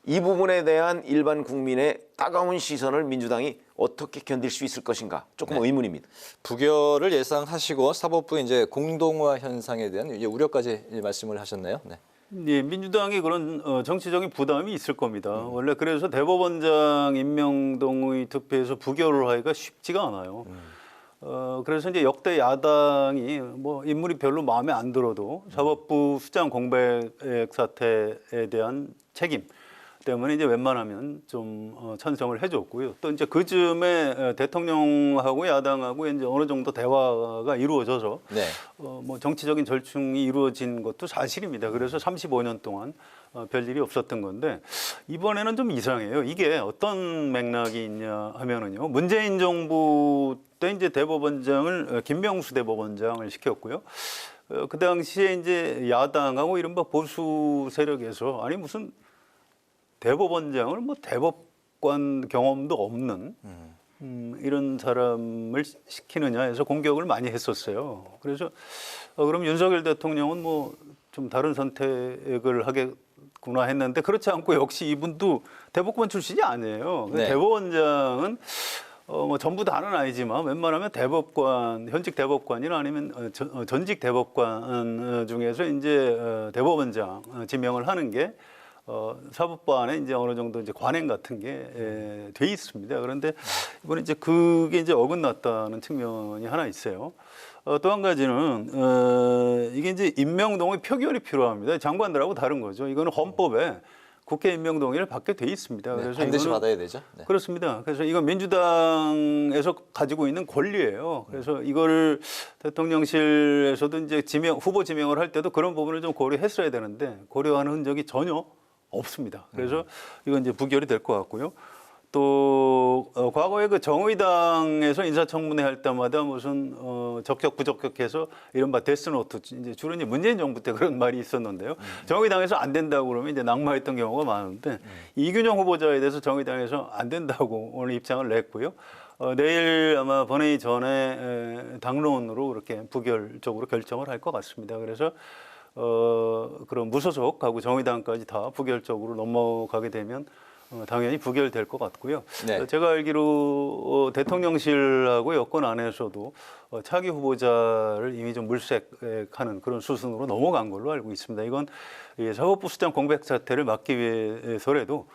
이 부분에 대한 일반 국민의 따가운 시선을 민주당이 어떻게 견딜 수 있을 것인가 조금 의문입니다. 부결을 예상하시고 사법부의 이제 공동화 현상에 대한 이제 우려까지 말씀을 하셨네요. 네. 예, 민주당이 그런 정치적인 부담이 있을 겁니다. 원래 그래서 대법원장 임명 동의 투표에서 부결을 하기가 쉽지가 않아요. 그래서 이제 역대 야당이 뭐 인물이 별로 마음에 안 들어도 사법부 수장 공백 사태에 대한 책임 때문에 이제 웬만하면 좀 찬성을 해줬고요. 또 이제 그 즈음에 대통령하고 야당하고 이제 어느 정도 대화가 이루어져서 뭐 정치적인 절충이 이루어진 것도 사실입니다. 그래서 35년 동안 별일이 없었던 건데 이번에는 좀 이상해요. 이게 어떤 맥락이 있냐 하면은요. 문재인 정부 때 이제 대법원장을 김명수 대법원장을 시켰고요. 그 당시에 이제 야당하고 이른바 보수 세력에서 아니 무슨 대법원장을 뭐 대법관 경험도 없는 이런 사람을 시키느냐 해서 공격을 많이 했었어요. 그래서 그럼 윤석열 대통령은 뭐 좀 다른 선택을 하겠구나 했는데 그렇지 않고 역시 이분도 대법관 출신이 아니에요. 대법원장은 뭐 전부 다는 아니지만 웬만하면 대법관, 현직 대법관이나 아니면 전직 대법관 중에서 이제 대법원장 지명을 하는 게 사법부 안에 이제 어느 정도 이제 관행 같은 게 돼 있습니다. 그런데 이번에 이제 그게 이제 어긋났다는 측면이 하나 있어요. 또 한 가지는 이게 이제 임명 동의 표결이 필요합니다. 장관들하고 다른 거죠. 이거는 헌법에 국회 임명 동의를 받게 돼 있습니다. 그래서 반드시 받아야 되죠. 그렇습니다. 그래서 이건 민주당에서 가지고 있는 권리예요. 그래서 이걸 대통령실에서도 이제 후보 지명을 할 때도 그런 부분을 좀 고려했어야 되는데 고려하는 흔적이 전혀 없습니다. 그래서 이건 이제 부결이 될 것 같고요. 또 과거에 그 정의당에서 인사청문회 할 때마다 무슨 적격 부적격해서 이른바 데스노트 이제 주로 이제 문재인 정부 때 그런 말이 있었는데요. 정의당에서 안 된다고 그러면 이제 낙마했던 경우가 많은데 이균영 후보자에 대해서 정의당에서 안 된다고 오늘 입장을 냈고요. 내일 아마 본회의 전에 당론으로 그렇게 부결적으로 결정을 할 것 같습니다. 그래서 그런 무소속하고 정의당까지 다 부결적으로 넘어가게 되면 당연히 부결될 것 같고요. 제가 알기로 대통령실하고 여권 안에서도 차기 후보자를 이미 좀 물색하는 그런 수순으로 넘어간 걸로 알고 있습니다. 이건 사법부 수장 공백 사태를 막기 위해서라도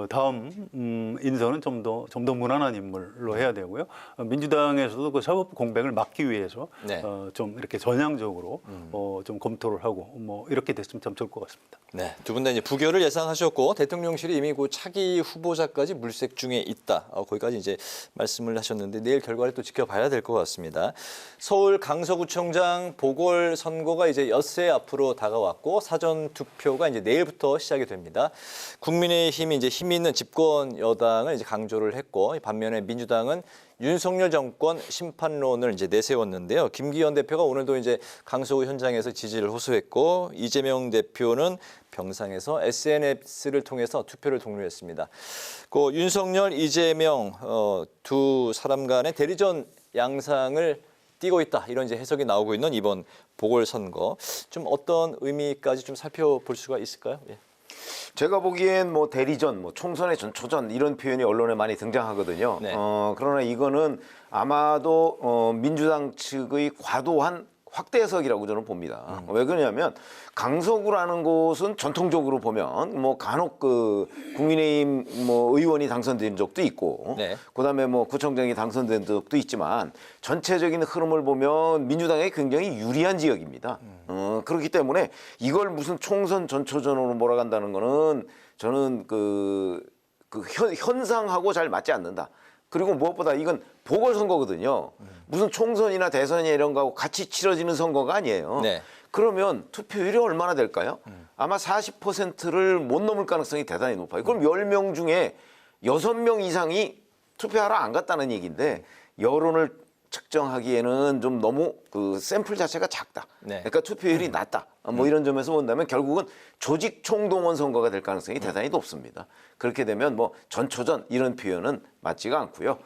다음 인선은 좀 더 무난한 인물로 해야 되고요. 민주당에서도 그 사법부 공백을 막기 위해서 좀 이렇게 전향적으로 좀 검토를 하고 뭐 이렇게 됐으면 참 좋을 것 같습니다. 네, 두 분 다 이제 부결을 예상하셨고 대통령실이 이미 그 차기 후보자까지 물색 중에 있다. 거기까지 이제 말씀을 하셨는데 내일 결과를 또 지켜봐야 될 것 같습니다. 서울 강서구청장 보궐선거가 이제 엿새 앞으로 다가왔고 사전 투표가 이제 내일부터 시작이 됩니다. 국민의힘이 이제 힘 있는 집권 여당을 이제 강조를 했고 반면에 민주당은 윤석열 정권 심판론을 이제 내세웠는데요. 김기현 대표가 오늘도 이제 강서구 현장에서 지지를 호소했고 이재명 대표는 병상에서 SNS를 통해서 투표를 독려했습니다. 그 윤석열, 이재명 두 사람 간의 대리전 양상을 띄고 있다 이런 이제 해석이 나오고 있는 이번 보궐선거 좀 어떤 의미까지 좀 살펴볼 수가 있을까요? 예. 제가 보기엔 뭐 대리전, 뭐 총선의 전초전 이런 표현이 언론에 많이 등장하거든요. 그러나 이거는 아마도 민주당 측의 과도한 확대 해석이라고 저는 봅니다. 왜 그러냐면 강서구라는 곳은 전통적으로 보면 뭐 간혹 그 국민의힘 뭐 의원이 당선된 적도 있고 그다음에 뭐 구청장이 당선된 적도 있지만 전체적인 흐름을 보면 민주당에 굉장히 유리한 지역입니다. 그렇기 때문에 이걸 무슨 총선 전초전으로 몰아간다는 거는 저는 그 현상하고 잘 맞지 않는다. 그리고 무엇보다 이건 보궐선거거든요. 무슨 총선이나 대선이나 이런 거하고 같이 치러지는 선거가 아니에요. 그러면 투표율이 얼마나 될까요? 아마 40%를 못 넘을 가능성이 대단히 높아요. 그럼 10명 중에 6명 이상이 투표하러 안 갔다는 얘기인데 여론을 측정하기에는 좀 너무 그 샘플 자체가 작다. 그러니까 투표율이 낮다. 뭐 이런 점에서 본다면 결국은 조직 총동원 선거가 될 가능성이 대단히 높습니다. 그렇게 되면 뭐 전초전 이런 표현은 맞지가 않고요.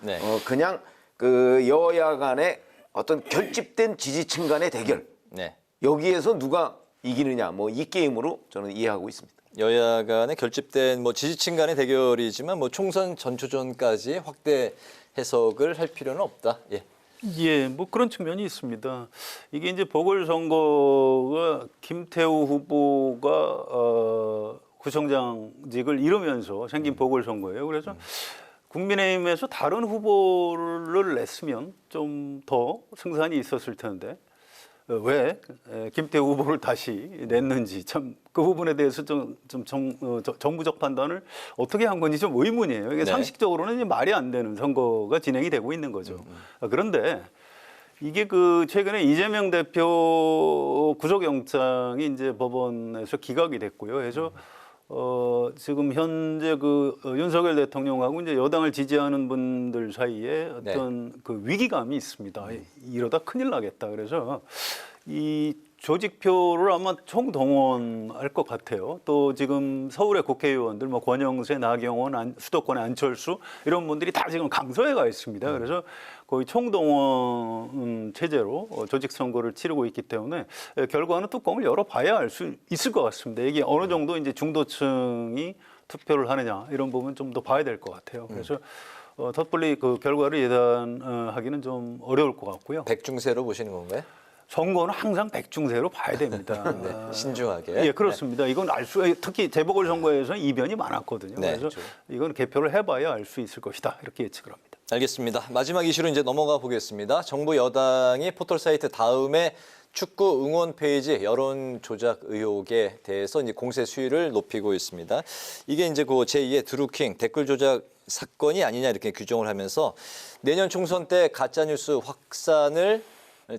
그냥 그 여야 간의 어떤 결집된 지지층 간의 대결. 네. 여기에서 누가 이기느냐 뭐 이 게임으로 저는 이해하고 있습니다. 여야 간의 결집된 뭐 지지층 간의 대결이지만 뭐 총선 전초전까지 확대 해석을 할 필요는 없다. 예. 예, 뭐 그런 측면이 있습니다. 이게 이제 보궐선거가 김태우 후보가 구청장직을 잃으면서 생긴 보궐선거예요. 그래서 국민의힘에서 다른 후보를 냈으면 좀 더 승산이 있었을 텐데 왜 김태우 후보를 다시 냈는지 참 그 부분에 대해서 좀 정부적 판단을 어떻게 한 건지 좀 의문이에요. 이게 네. 상식적으로는 이제 말이 안 되는 선거가 진행이 되고 있는 거죠. 그런데 이게 그 최근에 이재명 대표 구속영장이 이제 법원에서 기각이 됐고요. 그래서 지금 현재 그 윤석열 대통령하고 이제 여당을 지지하는 분들 사이에 어떤 그 위기감이 있습니다. 이러다 큰일 나겠다. 그래서 이 조직표를 아마 총동원할 것 같아요. 또 지금 서울의 국회의원들, 뭐 권영세, 나경원, 수도권의 안철수 이런 분들이 다 지금 강서에 가 있습니다. 그래서 거의 총동원 체제로 조직 선거를 치르고 있기 때문에 결과는 뚜껑을 열어봐야 알 수 있을 것 같습니다. 이게 어느 정도 이제 중도층이 투표를 하느냐 이런 부분 좀 더 봐야 될 것 같아요. 그래서 섣불리 그 결과를 예단하기는 좀 어려울 것 같고요. 백중세로 보시는 건가요? 선거는 항상 백중세로 봐야 됩니다. 네, 신중하게. 예, 그렇습니다. 이건 특히 재보궐선거에서는 이변이 많았거든요. 네, 그래서 그렇죠. 이건 개표를 해봐야 알 수 있을 것이다. 이렇게 예측을 합니다. 알겠습니다. 마지막 이슈로 이제 넘어가 보겠습니다. 정부 여당이 포털 사이트 다음에 축구 응원 페이지 여론 조작 의혹에 대해서 이제 공세 수위를 높이고 있습니다. 이게 이제 그 제2의 드루킹 댓글 조작 사건이 아니냐 이렇게 규정을 하면서 내년 총선 때 가짜 뉴스 확산을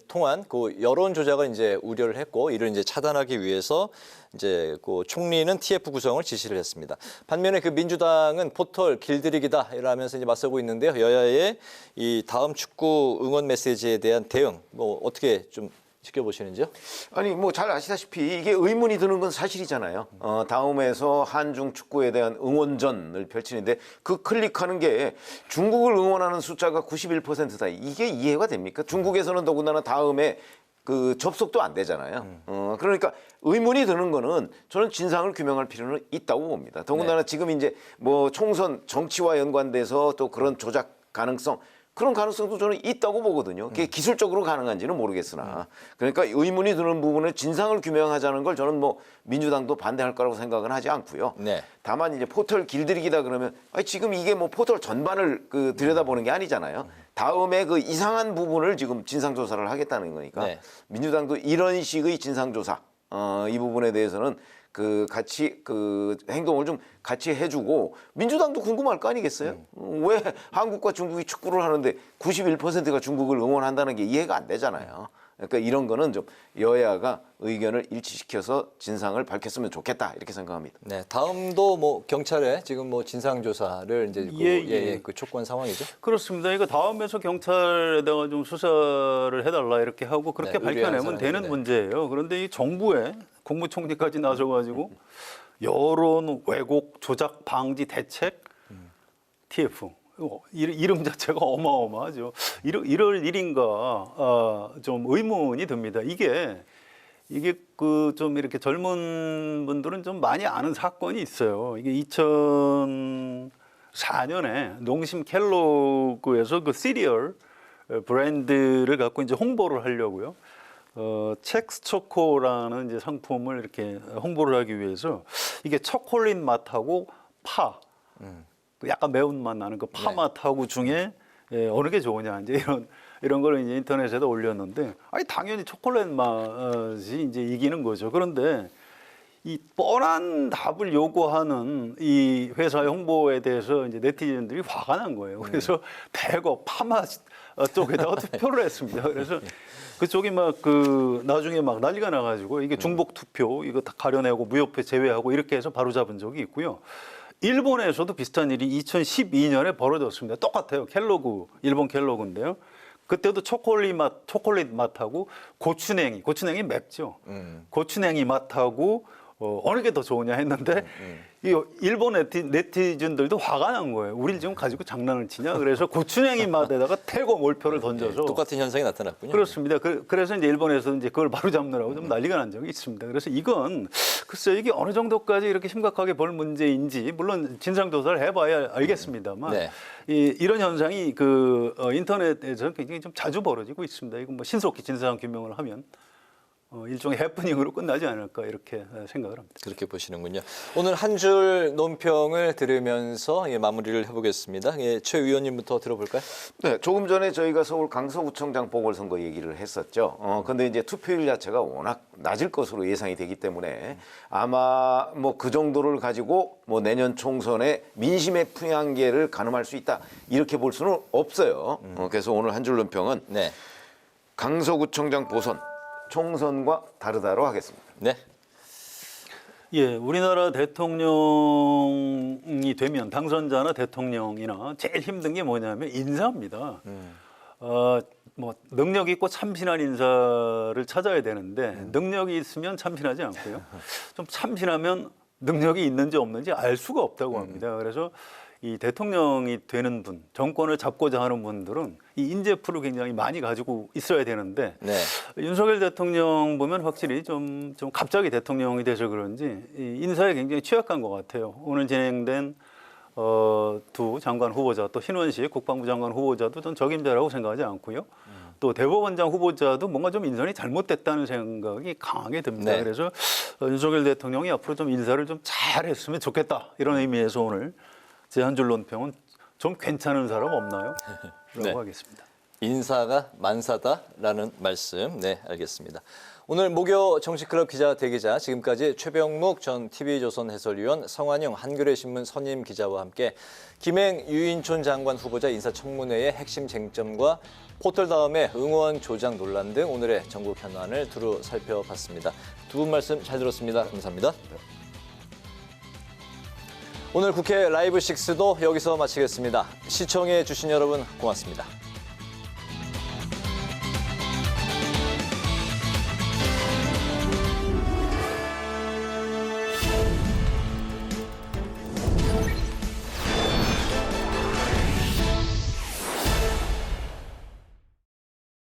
통한 그 여론 조작을 이제 우려를 했고 이를 이제 차단하기 위해서 이제 그 총리는 TF 구성을 지시를 했습니다. 반면에 그 민주당은 포털 길들이기다 이러면서 이제 맞서고 있는데요. 여야의 이 다음 축구 응원 메시지에 대한 대응 뭐 어떻게 좀 지켜보시는지요? 아니 뭐 잘 아시다시피 이게 의문이 드는 건 사실이잖아요. 다음에서 한중 축구에 대한 응원전을 펼치는데 그 클릭하는 게 중국을 응원하는 숫자가 91%다. 이게 이해가 됩니까? 중국에서는 더군다나 다음에 그 접속도 안 되잖아요. 그러니까 의문이 드는 거는 저는 진상을 규명할 필요는 있다고 봅니다. 더군다나 지금 이제 뭐 총선 정치와 연관돼서 또 그런 조작 가능성 그런 가능성도 저는 있다고 보거든요. 그게 기술적으로 가능한지는 모르겠으나 그러니까 의문이 드는 부분에 진상을 규명하자는 걸 저는 뭐 민주당도 반대할 거라고 생각은 하지 않고요. 네. 다만 이제 포털 길들이기다 그러면 아니 지금 이게 뭐 포털 전반을 그 들여다보는 게 아니잖아요. 다음에 그 이상한 부분을 지금 진상조사를 하겠다는 거니까 네. 민주당도 이런 식의 진상조사 이 부분에 대해서는 그 같이 그 행동을 좀 같이 해주고 민주당도 궁금할 거 아니겠어요? 왜 한국과 중국이 축구를 하는데 91%가 중국을 응원한다는 게 이해가 안 되잖아요. 그러니까 이런 거는 좀 여야가 의견을 일치시켜서 진상을 밝혔으면 좋겠다 이렇게 생각합니다. 네, 다음도 뭐 경찰에 지금 뭐 진상 조사를 이제 그 촉구한 상황이죠. 그렇습니다. 이거 다음에서 경찰에다가 좀 수사를 해달라 이렇게 하고 그렇게 밝혀내면 되는 문제예요. 그런데 이 정부에 국무총리까지 나서가지고 여론 왜곡 조작 방지 대책 TF 이름 자체가 어마어마하죠. 이럴 일인가 좀 의문이 듭니다. 이게 그 좀 이렇게 젊은 분들은 좀 많이 아는 사건이 있어요. 이게 2004년에 농심 켈로그에서 그 시리얼 브랜드를 갖고 이제 홍보를 하려고요. 첵스 초코라는 이제 상품을 이렇게 홍보를 하기 위해서 이게 초콜릿 맛하고 파, 약간 매운맛 나는 그 파 맛하고 중에 어느 게 좋으냐 이제 이런 걸 이제 인터넷에다 올렸는데 아니 당연히 초콜릿 맛이 이제 이기는 거죠. 그런데 이 뻔한 답을 요구하는 이 회사의 홍보에 대해서 이제 네티즌들이 화가 난 거예요. 그래서 대거 파맛 쪽에다가 투표를 했습니다. 그래서 그쪽이 막 나중에 막 난리가 나가지고 이게 중복 투표 이거 다 가려내고 무효표 제외하고 이렇게 해서 바로잡은 적이 있고요. 일본에서도 비슷한 일이 2012년에 벌어졌습니다. 똑같아요. 켈로그, 일본 켈로그인데요. 그때도 초콜릿 맛하고 고추냉이 맵죠. 고추냉이 맛하고 어느 게 더 좋으냐 했는데 이 일본 네티즌들도 화가 난 거예요. 우리를 지금 가지고 장난을 치냐? 그래서 고추냉이 맛에다가 태고 몰표를 던져서 똑같은 현상이 나타났군요. 그렇습니다. 그래서 이제 일본에서 이제 그걸 바로 잡느라고 좀 난리가 난 적이 있습니다. 그래서 이건 글쎄 이게 어느 정도까지 이렇게 심각하게 볼 문제인지 물론 진상 조사를 해봐야 알겠습니다만 네. 이런 현상이 그 인터넷에서 굉장히 좀 자주 벌어지고 있습니다. 이건 뭐 신속히 진상 규명을 하면 일종의 해프닝으로 끝나지 않을까 이렇게 생각을 합니다. 그렇게 보시는군요. 오늘 한 줄 논평을 들으면서 마무리를 해보겠습니다. 최 의원님부터 들어볼까요? 네, 조금 전에 저희가 서울 강서구청장 보궐선거 얘기를 했었죠. 근데 이제 투표율 자체가 워낙 낮을 것으로 예상이 되기 때문에 아마 뭐 그 정도를 가지고 뭐 내년 총선에 민심의 풍향계를 가늠할 수 있다 이렇게 볼 수는 없어요. 그래서 오늘 한 줄 논평은 강서구청장 보선 총선과 다르다로 하겠습니다. 네. 예, 우리나라 대통령이 되면 당선자나 대통령이나 제일 힘든 게 뭐냐면 인사입니다. 뭐 능력 있고 참신한 인사를 찾아야 되는데 능력이 있으면 참신하지 않고요. 좀 참신하면 능력이 있는지 없는지 알 수가 없다고 합니다. 그래서 이 대통령이 되는 분, 정권을 잡고자 하는 분들은 이 인재풀을 굉장히 많이 가지고 있어야 되는데 윤석열 대통령 보면 확실히 좀 갑자기 대통령이 돼서 그런지 이 인사에 굉장히 취약한 것 같아요. 오늘 진행된 두 장관 후보자 또 신원식 국방부 장관 후보자도 전 적임자라고 생각하지 않고요. 또 대법원장 후보자도 뭔가 좀 인선이 잘못됐다는 생각이 강하게 듭니다. 그래서 윤석열 대통령이 앞으로 좀 인사를 좀 잘했으면 좋겠다 이런 의미에서 오늘 제 한 줄 논평은 좀 괜찮은 사람 없나요? 라고 하겠습니다. 인사가 만사다라는 말씀. 네, 알겠습니다. 오늘 목요 정치클럽 기자 대기자 지금까지 최병묵 전 TV조선 해설위원, 성환영 한겨레 신문 선임 기자와 함께 김행 유인촌 장관 후보자 인사청문회의 핵심 쟁점과 포털 다음에 응원 조작 논란 등 오늘의 전국 현안을 두루 살펴봤습니다. 두 분 말씀 잘 들었습니다. 감사합니다. 오늘 국회 라이브 6도 여기서 마치겠습니다. 시청해 주신 여러분 고맙습니다.